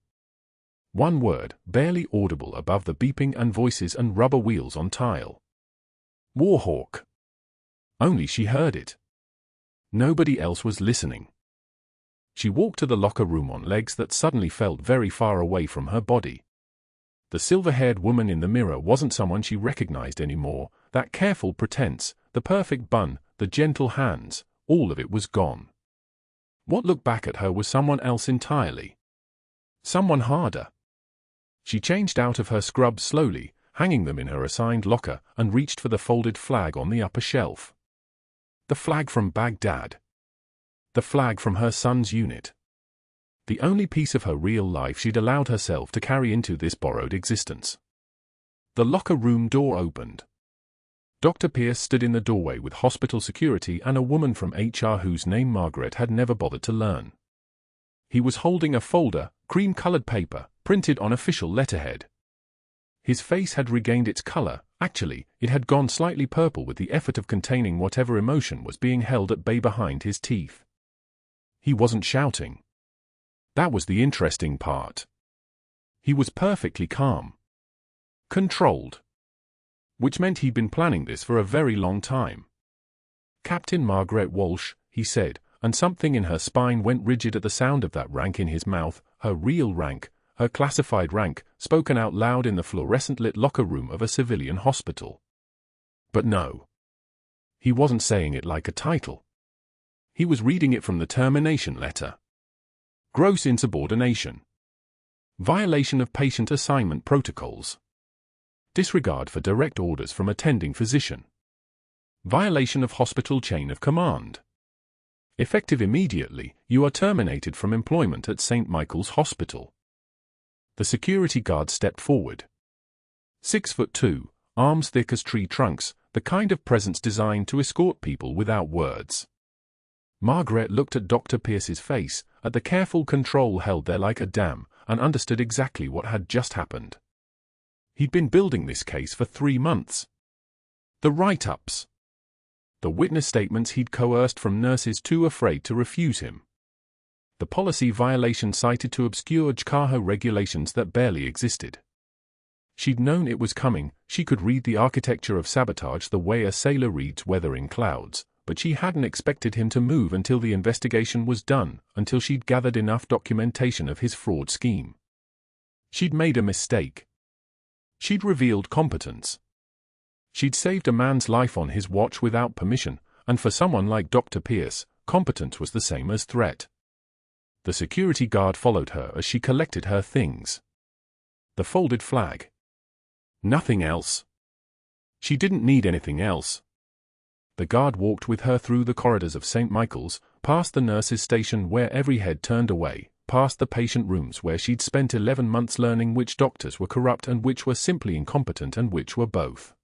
Speaker 1: One word, barely audible above the beeping and voices and rubber wheels on tile. Warhawk. Only she heard it. Nobody else was listening. She walked to the locker room on legs that suddenly felt very far away from her body. The silver-haired woman in the mirror wasn't someone she recognized anymore. That careful pretense, the perfect bun, the gentle hands, all of it was gone. What looked back at her was someone else entirely. Someone harder. She changed out of her scrubs slowly, hanging them in her assigned locker, and reached for the folded flag on the upper shelf. The flag from Baghdad. The flag from her son's unit. The only piece of her real life she'd allowed herself to carry into this borrowed existence. The locker room door opened. Dr. Pierce stood in the doorway with hospital security and a woman from HR whose name Margaret had never bothered to learn. He was holding a folder, cream-colored paper, printed on official letterhead. His face had regained its color. Actually, it had gone slightly purple with the effort of containing whatever emotion was being held at bay behind his teeth. He wasn't shouting. That was the interesting part. He was perfectly calm. Controlled. Which meant he'd been planning this for a very long time. "Captain Margaret Walsh," he said, and something in her spine went rigid at the sound of that rank in his mouth, her real rank, her classified rank, spoken out loud in the fluorescent-lit locker room of a civilian hospital. But no. He wasn't saying it like a title. He was reading it from the termination letter. Gross insubordination. Violation of patient assignment protocols. Disregard for direct orders from attending physician. Violation of hospital chain of command. Effective immediately, you are terminated from employment at St. Michael's Hospital. The security guard stepped forward. 6'2", arms thick as tree trunks, the kind of presence designed to escort people without words. Margaret looked at Dr. Pierce's face, at the careful control held there like a dam, and understood exactly what had just happened. He'd been building this case for 3 months. The write-ups. The witness statements he'd coerced from nurses too afraid to refuse him. The policy violation cited to obscure JCAHO regulations that barely existed. She'd known it was coming. She could read the architecture of sabotage the way a sailor reads weather in clouds, but she hadn't expected him to move until the investigation was done, until she'd gathered enough documentation of his fraud scheme. She'd made a mistake. She'd revealed competence. She'd saved a man's life on his watch without permission, and for someone like Dr. Pierce, competence was the same as threat. The security guard followed her as she collected her things. The folded flag. Nothing else. She didn't need anything else. The guard walked with her through the corridors of St. Michael's, past the nurses' station where every head turned away, past the patient rooms where she'd spent 11 months learning which doctors were corrupt and which were simply incompetent and which were both.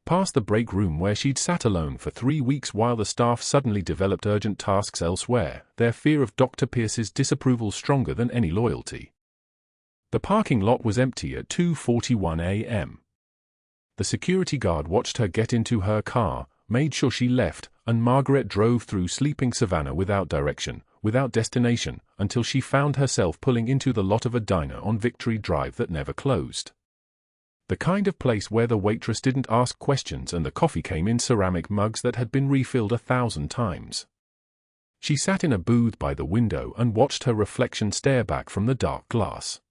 Speaker 1: Past the break room where she'd sat alone for 3 weeks while the staff suddenly developed urgent tasks elsewhere, their fear of Dr. Pierce's disapproval stronger than any loyalty. The parking lot was empty at 2:41 a.m. The security guard watched her get into her car, made sure she left, and Margaret drove through sleeping Savannah without direction, without destination, until she found herself pulling into the lot of a diner on Victory Drive that never closed. The kind of place where the waitress didn't ask questions and the coffee came in ceramic mugs that had been refilled 1,000 times. She sat in a booth by the window and watched her reflection stare back from the dark glass.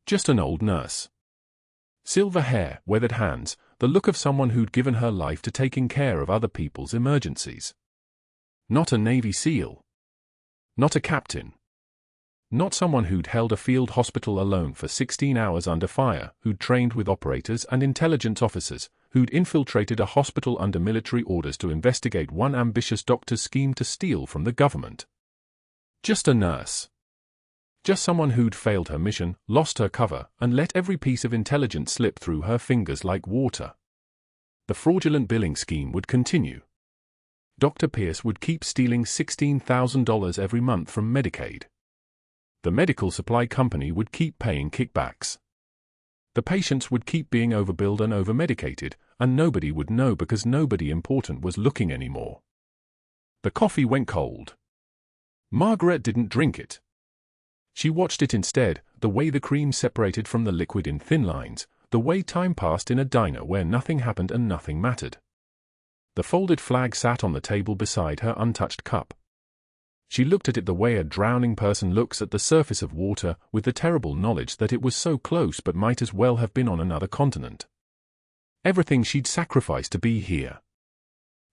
Speaker 1: Just an old nurse. Silver hair, weathered hands, the look of someone who'd given her life to taking care of other people's emergencies. Not a Navy SEAL. Not a captain. Not someone who'd held a field hospital alone for 16 hours under fire, who'd trained with operators and intelligence officers, who'd infiltrated a hospital under military orders to investigate one ambitious doctor's scheme to steal from the government. Just a nurse. Just someone who'd failed her mission, lost her cover, and let every piece of intelligence slip through her fingers like water. The fraudulent billing scheme would continue. Dr. Pierce would keep stealing $16,000 every month from Medicaid. The medical supply company would keep paying kickbacks. The patients would keep being overbilled and overmedicated, and nobody would know because nobody important was looking anymore. The coffee went cold. Margaret didn't drink it. She watched it instead, the way the cream separated from the liquid in thin lines, the way time passed in a diner where nothing happened and nothing mattered. The folded flag sat on the table beside her untouched cup. She looked at it the way a drowning person looks at the surface of water, with the terrible knowledge that it was so close but might as well have been on another continent. Everything she'd sacrificed to be here.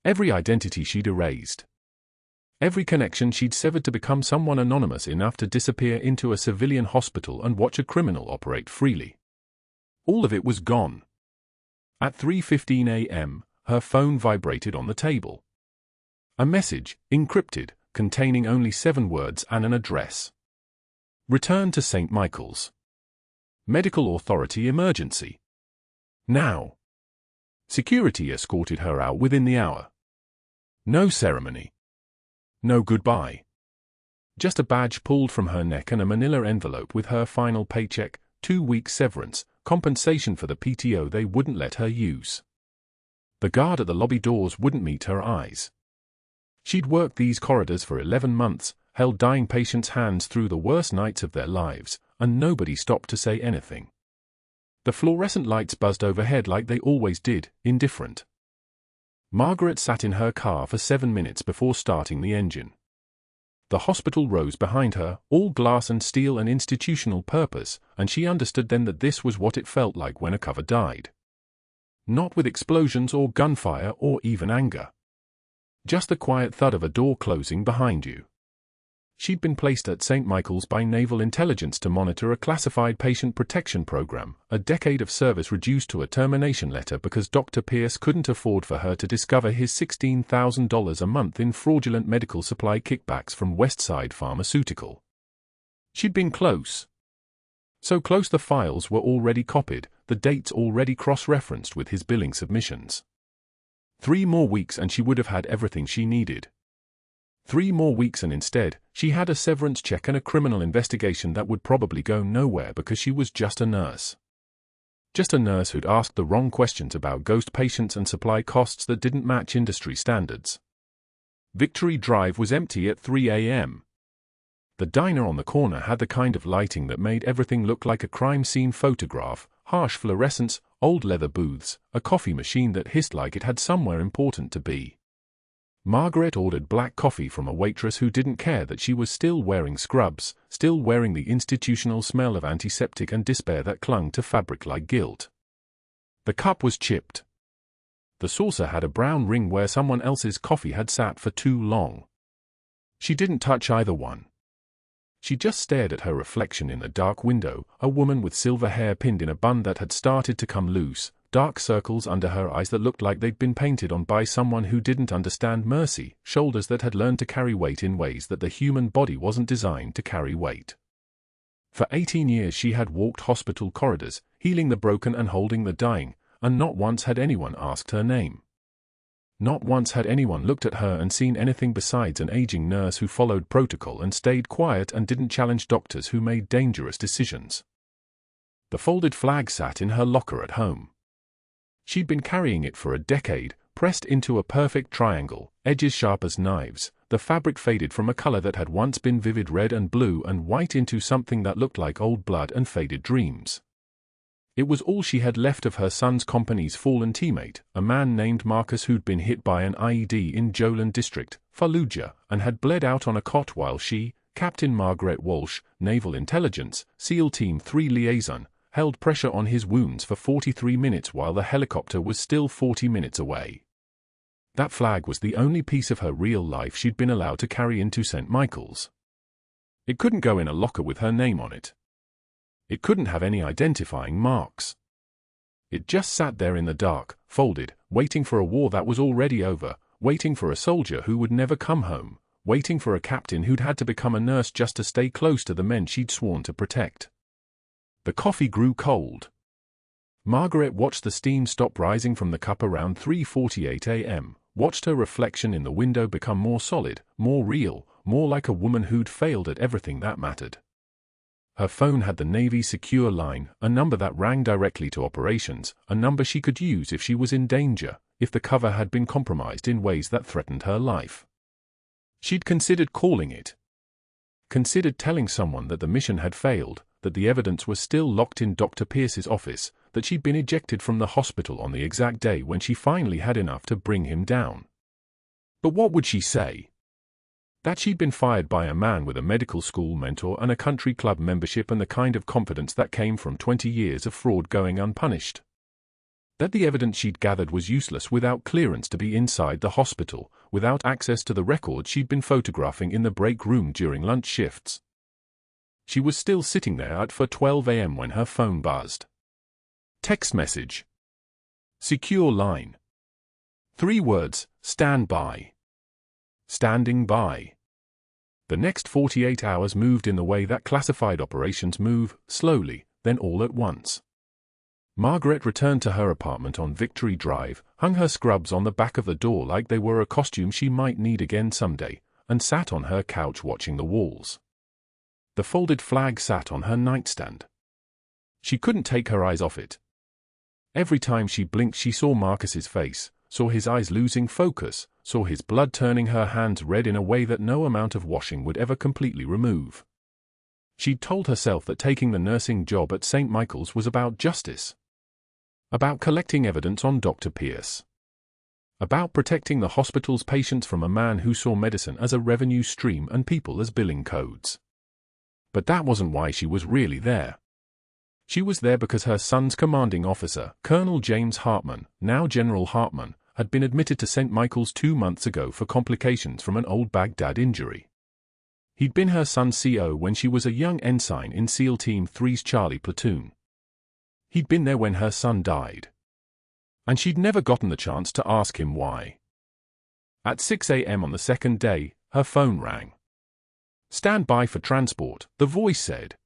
Speaker 1: Every identity she'd erased. Every connection she'd severed to become someone anonymous enough to disappear into a civilian hospital and watch a criminal operate freely. All of it was gone. At 3:15 a.m., her phone vibrated on the table. A message, encrypted, containing only 7 words and an address. Return to St. Michael's. Medical Authority emergency. Now. Security escorted her out within the hour. No ceremony. No goodbye. Just a badge pulled from her neck and a manila envelope with her final paycheck, 2 weeks severance, compensation for the PTO they wouldn't let her use. The guard at the lobby doors wouldn't meet her eyes. She'd worked these corridors for 11 months, held dying patients' hands through the worst nights of their lives, and nobody stopped to say anything. The fluorescent lights buzzed overhead like they always did, indifferent. Margaret sat in her car for 7 minutes before starting the engine. The hospital rose behind her, all glass and steel and institutional purpose, and she understood then that this was what it felt like when a cover died. Not with explosions or gunfire or even anger. Just the quiet thud of a door closing behind you. She'd been placed at St. Michael's by Naval Intelligence to monitor a classified patient protection program, a decade of service reduced to a termination letter because Dr. Pierce couldn't afford for her to discover his $16,000 a month in fraudulent medical supply kickbacks from Westside Pharmaceutical. She'd been close. So close the files were already copied, the dates already cross-referenced with his billing submissions. 3 more weeks and she would have had everything she needed. 3 more weeks and instead, she had a severance check and a criminal investigation that would probably go nowhere because she was just a nurse. Just a nurse who'd asked the wrong questions about ghost patients and supply costs that didn't match industry standards. Victory Drive was empty at 3 a.m. The diner on the corner had the kind of lighting that made everything look like a crime scene photograph, harsh fluorescence, old leather booths, a coffee machine that hissed like it had somewhere important to be. Margaret ordered black coffee from a waitress who didn't care that she was still wearing scrubs, still wearing the institutional smell of antiseptic and despair that clung to fabric like guilt. The cup was chipped. The saucer had a brown ring where someone else's coffee had sat for too long. She didn't touch either one. She just stared at her reflection in the dark window, a woman with silver hair pinned in a bun that had started to come loose, dark circles under her eyes that looked like they'd been painted on by someone who didn't understand mercy, shoulders that had learned to carry weight in ways that the human body wasn't designed to carry weight. For 18 years she had walked hospital corridors, healing the broken and holding the dying, and not once had anyone asked her name. Not once had anyone looked at her and seen anything besides an aging nurse who followed protocol and stayed quiet and didn't challenge doctors who made dangerous decisions. The folded flag sat in her locker at home. She'd been carrying it for a decade, pressed into a perfect triangle, edges sharp as knives, the fabric faded from a color that had once been vivid red and blue and white into something that looked like old blood and faded dreams. It was all she had left of her son's company's fallen teammate, a man named Marcus who'd been hit by an IED in Jolan District, Fallujah, and had bled out on a cot while she, Captain Margaret Walsh, Naval Intelligence, SEAL Team 3 liaison, held pressure on his wounds for 43 minutes while the helicopter was still 40 minutes away. That flag was the only piece of her real life she'd been allowed to carry into St. Michael's. It couldn't go in a locker with her name on it. It couldn't have any identifying marks. It just sat there in the dark, folded, waiting for a war that was already over, waiting for a soldier who would never come home, waiting for a captain who'd had to become a nurse just to stay close to the men she'd sworn to protect. The coffee grew cold. Margaret watched the steam stop rising from the cup around 3:48 a.m., watched her reflection in the window become more solid, more real, more like a woman who'd failed at everything that mattered. Her phone had the Navy's secure line, a number that rang directly to operations, a number she could use if she was in danger, if the cover had been compromised in ways that threatened her life. She'd considered calling it. Considered telling someone that the mission had failed, that the evidence was still locked in Dr. Pierce's office, that she'd been ejected from the hospital on the exact day when she finally had enough to bring him down. But what would she say? That she'd been fired by a man with a medical school mentor and a country club membership and the kind of confidence that came from 20 years of fraud going unpunished. That the evidence she'd gathered was useless without clearance to be inside the hospital, without access to the records she'd been photographing in the break room during lunch shifts. She was still sitting there at 4:12 a.m. when her phone buzzed. Text message. Secure line. 3 words, stand by. Standing by. The next 48 hours moved in the way that classified operations move, slowly, then all at once. Margaret returned to her apartment on Victory Drive, hung her scrubs on the back of the door like they were a costume she might need again someday, and sat on her couch watching the walls. The folded flag sat on her nightstand. She couldn't take her eyes off it. Every time she blinked she saw Marcus's face, saw his eyes losing focus, saw his blood turning her hands red in a way that no amount of washing would ever completely remove. She'd told herself that taking the nursing job at St. Michael's was about justice. About collecting evidence on Dr. Pierce. About protecting the hospital's patients from a man who saw medicine as a revenue stream and people as billing codes. But that wasn't why she was really there. She was there because her son's commanding officer, Colonel James Hartman, now General Hartman, had been admitted to St. Michael's 2 months ago for complications from an old Baghdad injury. He'd been her son's CO when she was a young ensign in SEAL Team 3's Charlie platoon. He'd been there when her son died. And she'd never gotten the chance to ask him why. At 6 a.m. on the second day, her phone rang. Stand by for transport, the voice said.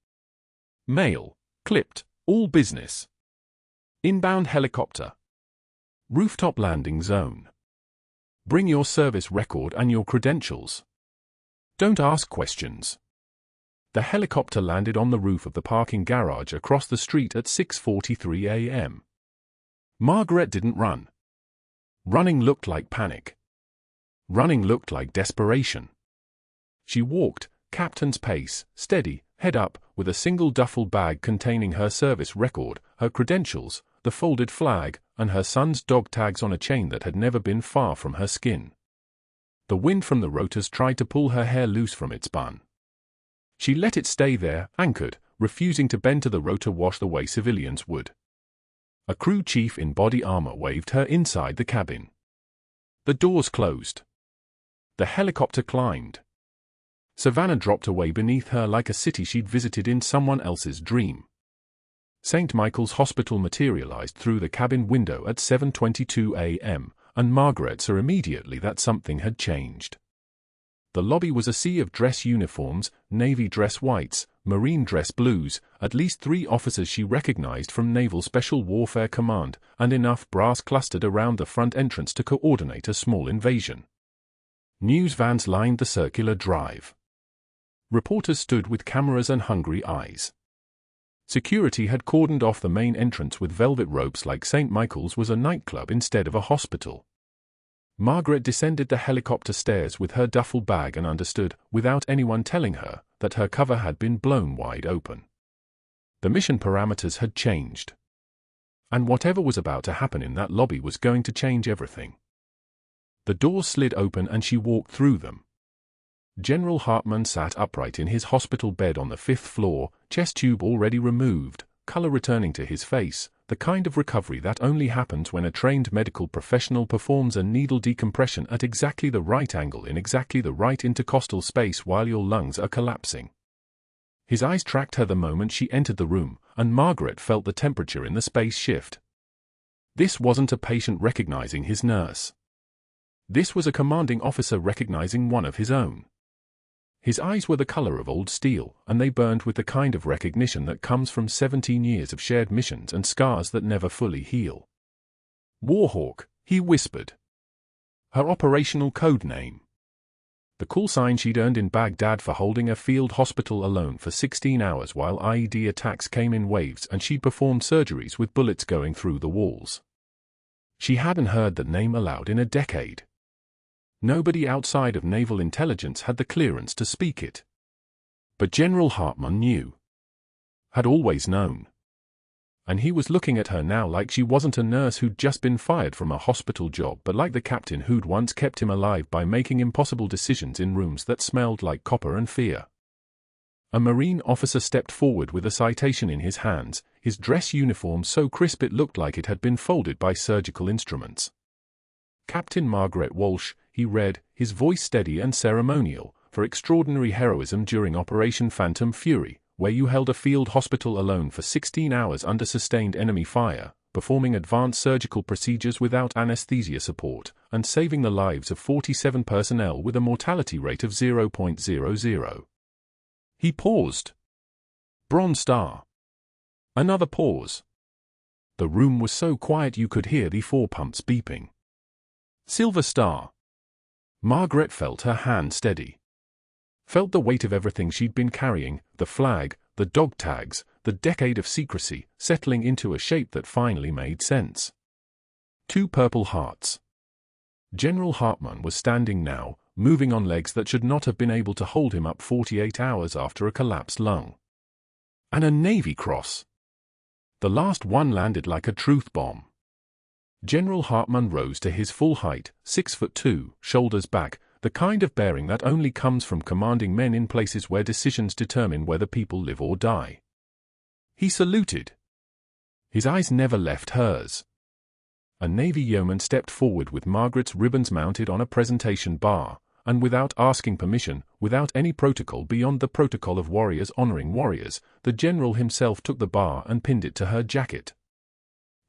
Speaker 1: Mail, clipped, all business. Inbound helicopter. Rooftop landing zone. Bring your service record and your credentials. Don't ask questions. The helicopter landed on the roof of the parking garage across the street at 6:43 a.m. Margaret didn't run. Running looked like panic. Running looked like desperation. She walked, captain's pace, steady, head up, with a single duffel bag containing her service record, her credentials, the folded flag, and her son's dog tags on a chain that had never been far from her skin. The wind from the rotors tried to pull her hair loose from its bun. She let it stay there, anchored, refusing to bend to the rotor wash the way civilians would. A crew chief in body armor waved her inside the cabin. The doors closed. The helicopter climbed. Savannah dropped away beneath her like a city she'd visited in someone else's dream. St. Michael's Hospital materialized through the cabin window at 7:22 a.m., and Margaret saw immediately that something had changed. The lobby was a sea of dress uniforms, Navy dress whites, Marine dress blues, at least 3 officers she recognized from Naval Special Warfare Command, and enough brass clustered around the front entrance to coordinate a small invasion. News vans lined the circular drive. Reporters stood with cameras and hungry eyes. Security had cordoned off the main entrance with velvet ropes like St. Michael's was a nightclub instead of a hospital. Margaret descended the helicopter stairs with her duffel bag and understood, without anyone telling her, that her cover had been blown wide open. The mission parameters had changed. And whatever was about to happen in that lobby was going to change everything. The doors slid open and she walked through them. General Hartman sat upright in his hospital bed on the 5th floor, chest tube already removed, color returning to his face, the kind of recovery that only happens when a trained medical professional performs a needle decompression at exactly the right angle in exactly the right intercostal space while your lungs are collapsing. His eyes tracked her the moment she entered the room, and Margaret felt the temperature in the space shift. This wasn't a patient recognizing his nurse. This was a commanding officer recognizing one of his own. His eyes were the color of old steel, and they burned with the kind of recognition that comes from 17 years of shared missions and scars that never fully heal. Warhawk, he whispered. Her operational code name. The call sign she'd earned in Baghdad for holding a field hospital alone for 16 hours while IED attacks came in waves and she'd performed surgeries with bullets going through the walls. She hadn't heard that name aloud in a decade. Nobody outside of naval intelligence had the clearance to speak it. But General Hartmann knew. Had always known. And he was looking at her now like she wasn't a nurse who'd just been fired from a hospital job but like the captain who'd once kept him alive by making impossible decisions in rooms that smelled like copper and fear. A Marine officer stepped forward with a citation in his hands, his dress uniform so crisp it looked like it had been folded by surgical instruments. Captain Margaret Walsh, he read, his voice steady and ceremonial, for extraordinary heroism during Operation Phantom Fury, where you held a field hospital alone for 16 hours under sustained enemy fire, performing advanced surgical procedures without anesthesia support, and saving the lives of 47 personnel with a mortality rate of 0.00. He paused. Bronze Star. Another pause. The room was so quiet you could hear the 4 pumps beeping. Silver Star. Margaret felt her hand steady. Felt the weight of everything she'd been carrying, the flag, the dog tags, the decade of secrecy, settling into a shape that finally made sense. 2 purple hearts. General Hartmann was standing now, moving on legs that should not have been able to hold him up 48 hours after a collapsed lung. And a Navy Cross. The last one landed like a truth bomb. General Hartmann rose to his full height, 6'2", shoulders back, the kind of bearing that only comes from commanding men in places where decisions determine whether people live or die. He saluted. His eyes never left hers. A Navy yeoman stepped forward with Margaret's ribbons mounted on a presentation bar, and without asking permission, without any protocol beyond the protocol of warriors honoring warriors, the general himself took the bar and pinned it to her jacket.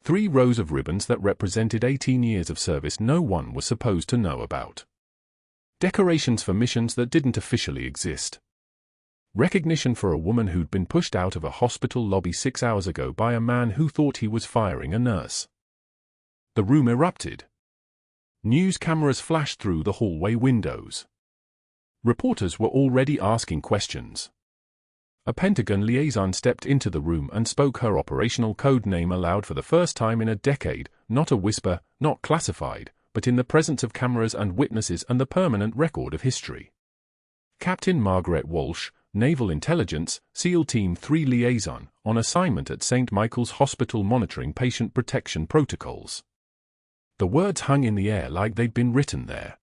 Speaker 1: 3 rows of ribbons that represented 18 years of service no one was supposed to know about. Decorations for missions that didn't officially exist. Recognition for a woman who'd been pushed out of a hospital lobby 6 hours ago by a man who thought he was firing a nurse. The room erupted. News cameras flashed through the hallway windows. Reporters were already asking questions. A Pentagon liaison stepped into the room and spoke her operational code name aloud for the first time in a decade, not a whisper, not classified, but in the presence of cameras and witnesses and the permanent record of history. Captain Margaret Walsh, Naval Intelligence, SEAL Team 3 liaison, on assignment at St. Michael's Hospital monitoring patient protection protocols. The words hung in the air like they'd been written there.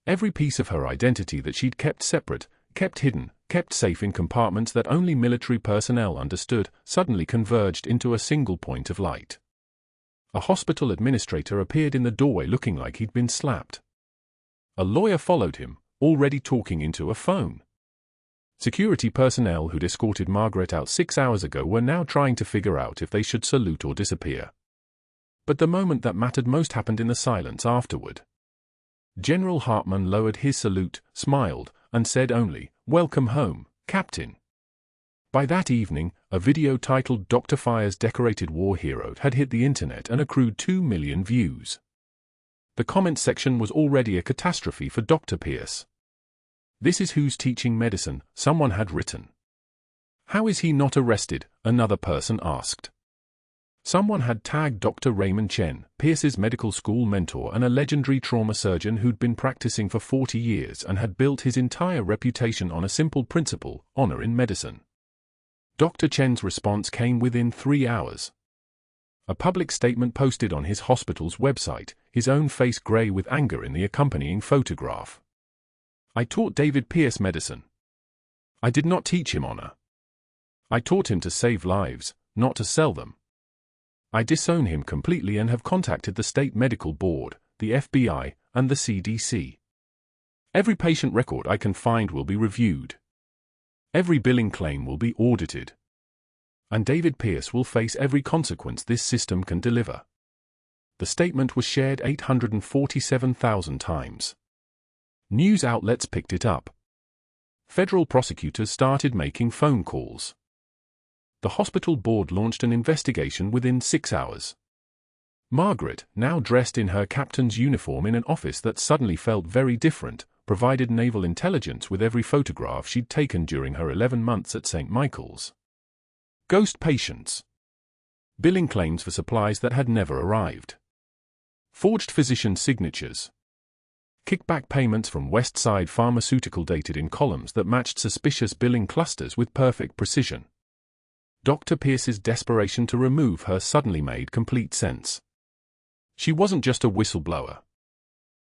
Speaker 1: Every piece of her identity that she'd kept separate, kept hidden, kept safe in compartments that only military personnel understood, suddenly converged into a single point of light. A hospital administrator appeared in the doorway looking like he'd been slapped. A lawyer followed him, already talking into a phone. Security personnel who'd escorted Margaret out 6 hours ago were now trying to figure out if they should salute or disappear. But the moment that mattered most happened in the silence afterward. General Hartmann lowered his salute, smiled, and said only, "Welcome home, Captain." By that evening, a video titled "Dr. Fire's Decorated War Hero" had hit the internet and accrued 2 million views. The comment section was already a catastrophe for Dr. Pierce. "This is who's teaching medicine," someone had written. "How is he not arrested?" another person asked. Someone had tagged Dr. Raymond Chen, Pierce's medical school mentor and a legendary trauma surgeon who'd been practicing for 40 years and had built his entire reputation on a simple principle: honor in medicine. Dr. Chen's response came within 3 hours. A public statement posted on his hospital's website, his own face gray with anger in the accompanying photograph. "I taught David Pierce medicine. I did not teach him honor. I taught him to save lives, not to sell them. I disown him completely and have contacted the State Medical Board, the FBI, and the CDC. Every patient record I can find will be reviewed. Every billing claim will be audited. And David Pierce will face every consequence this system can deliver. The statement was shared 847,000 times. News outlets picked it up. Federal prosecutors started making phone calls. The hospital board launched an investigation within 6 hours. Margaret, now dressed in her captain's uniform in an office that suddenly felt very different, provided naval intelligence with every photograph she'd taken during her 11 months at St. Michael's. Ghost patients. Billing claims for supplies that had never arrived. Forged physician signatures. Kickback payments from Westside Pharmaceutical dated in columns that matched suspicious billing clusters with perfect precision. Dr. Pierce's desperation to remove her suddenly made complete sense. She wasn't just a whistleblower.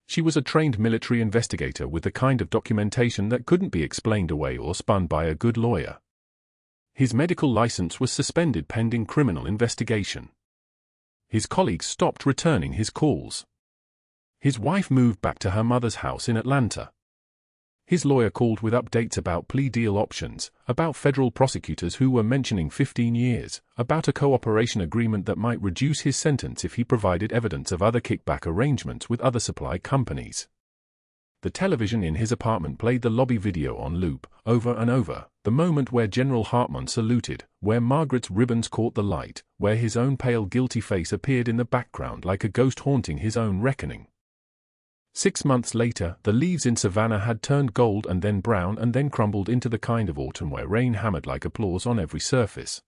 Speaker 1: She was a trained military investigator with the kind of documentation that couldn't be explained away or spun by a good lawyer. His medical license was suspended pending criminal investigation. His colleagues stopped returning his calls. His wife moved back to her mother's house in Atlanta. His lawyer called with updates about plea deal options, about federal prosecutors who were mentioning 15 years, about a cooperation agreement that might reduce his sentence if he provided evidence of other kickback arrangements with other supply companies. The television in his apartment played the lobby video on loop, over and over, the moment where General Hartman saluted, where Margaret's ribbons caught the light, where his own pale guilty face appeared in the background like a ghost haunting his own reckoning. 6 months later, the leaves in Savannah had turned gold and then brown and then crumbled into the kind of autumn where rain hammered like applause on every surface.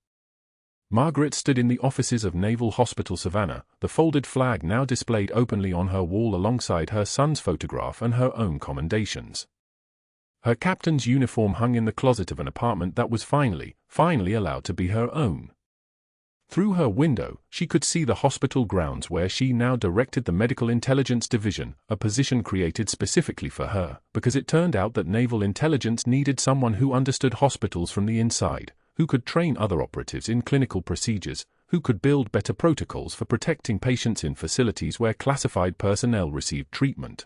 Speaker 1: Margaret stood in the offices of Naval Hospital Savannah, the folded flag now displayed openly on her wall alongside her son's photograph and her own commendations. Her captain's uniform hung in the closet of an apartment that was finally allowed to be her own. Through her window, she could see the hospital grounds where she now directed the Medical Intelligence Division, a position created specifically for her, because it turned out that naval intelligence needed someone who understood hospitals from the inside, who could train other operatives in clinical procedures, who could build better protocols for protecting patients in facilities where classified personnel received treatment.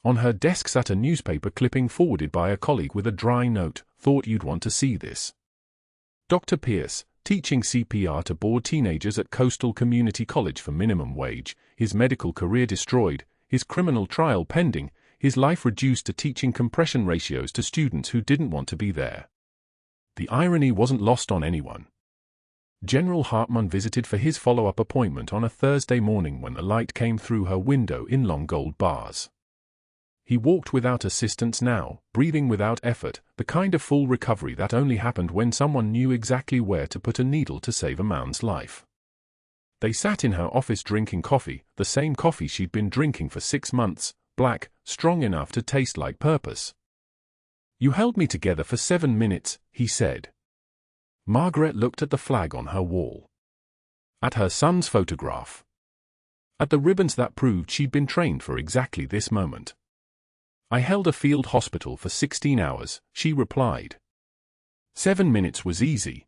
Speaker 1: On her desk sat a newspaper clipping forwarded by a colleague with a dry note, "Thought you'd want to see this. Dr. Pierce, teaching CPR to bored teenagers at Coastal Community College for minimum wage, his medical career destroyed, his criminal trial pending, his life reduced to teaching compression ratios to students who didn't want to be there." The irony wasn't lost on anyone. General Hartman visited for his follow-up appointment on a Thursday morning when the light came through her window in long gold bars. He walked without assistance now, breathing without effort, the kind of full recovery that only happened when someone knew exactly where to put a needle to save a man's life. They sat in her office drinking coffee, the same coffee she'd been drinking for 6 months, black, strong enough to taste like purpose. "You held me together for 7 minutes," he said. Margaret looked at the flag on her wall. At her son's photograph. At the ribbons that proved she'd been trained for exactly this moment. "I held a field hospital for 16 hours, she replied. 7 minutes was easy.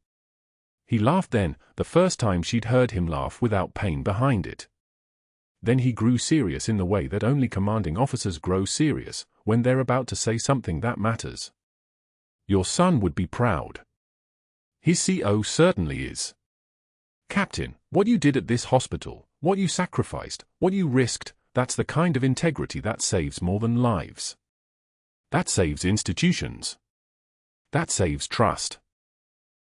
Speaker 1: He laughed then, the first time she'd heard him laugh without pain behind it. Then he grew serious in the way that only commanding officers grow serious, when they're about to say something that matters. "Your son would be proud. His CO certainly is. Captain, what you did at this hospital, what you sacrificed, what you risked, that's the kind of integrity that saves more than lives. That saves institutions. That saves trust."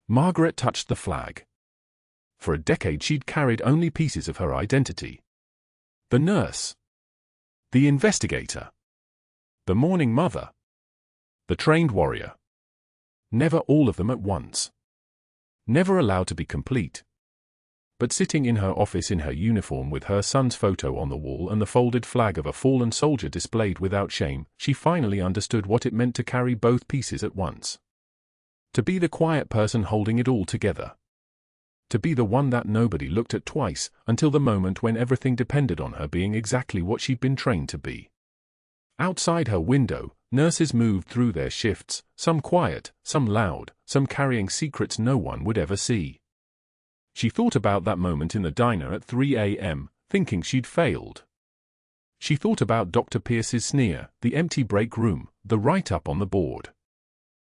Speaker 1: Margaret touched the flag. For a decade she'd carried only pieces of her identity. The nurse. The investigator. The mourning mother. The trained warrior. Never all of them at once. Never allowed to be complete. But sitting in her office in her uniform with her son's photo on the wall and the folded flag of a fallen soldier displayed without shame, she finally understood what it meant to carry both pieces at once. To be the quiet person holding it all together. To be the one that nobody looked at twice, until the moment when everything depended on her being exactly what she'd been trained to be. Outside her window, nurses moved through their shifts, some quiet, some loud, some carrying secrets no one would ever see. She thought about that moment in the diner at 3 a.m., thinking she'd failed. She thought about Dr. Pierce's sneer, the empty break room, the write-up on the board.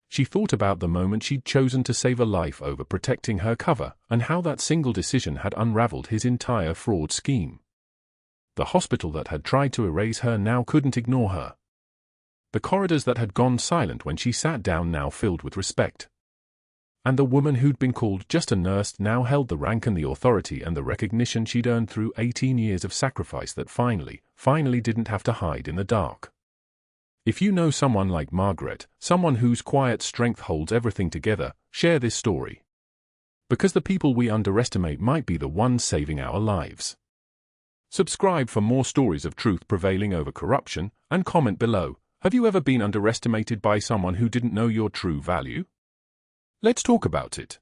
Speaker 1: She thought about the moment she'd chosen to save a life over protecting her cover, and how that single decision had unraveled his entire fraud scheme. The hospital that had tried to erase her now couldn't ignore her. The corridors that had gone silent when she sat down now filled with respect. And the woman who'd been called just a nurse now held the rank and the authority and the recognition she'd earned through 18 years of sacrifice that finally didn't have to hide in the dark. If you know someone like Margaret, someone whose quiet strength holds everything together, share this story. Because the people we underestimate might be the ones saving our lives. Subscribe for more stories of truth prevailing over corruption, and comment below. Have you ever been underestimated by someone who didn't know your true value? Let's talk about it.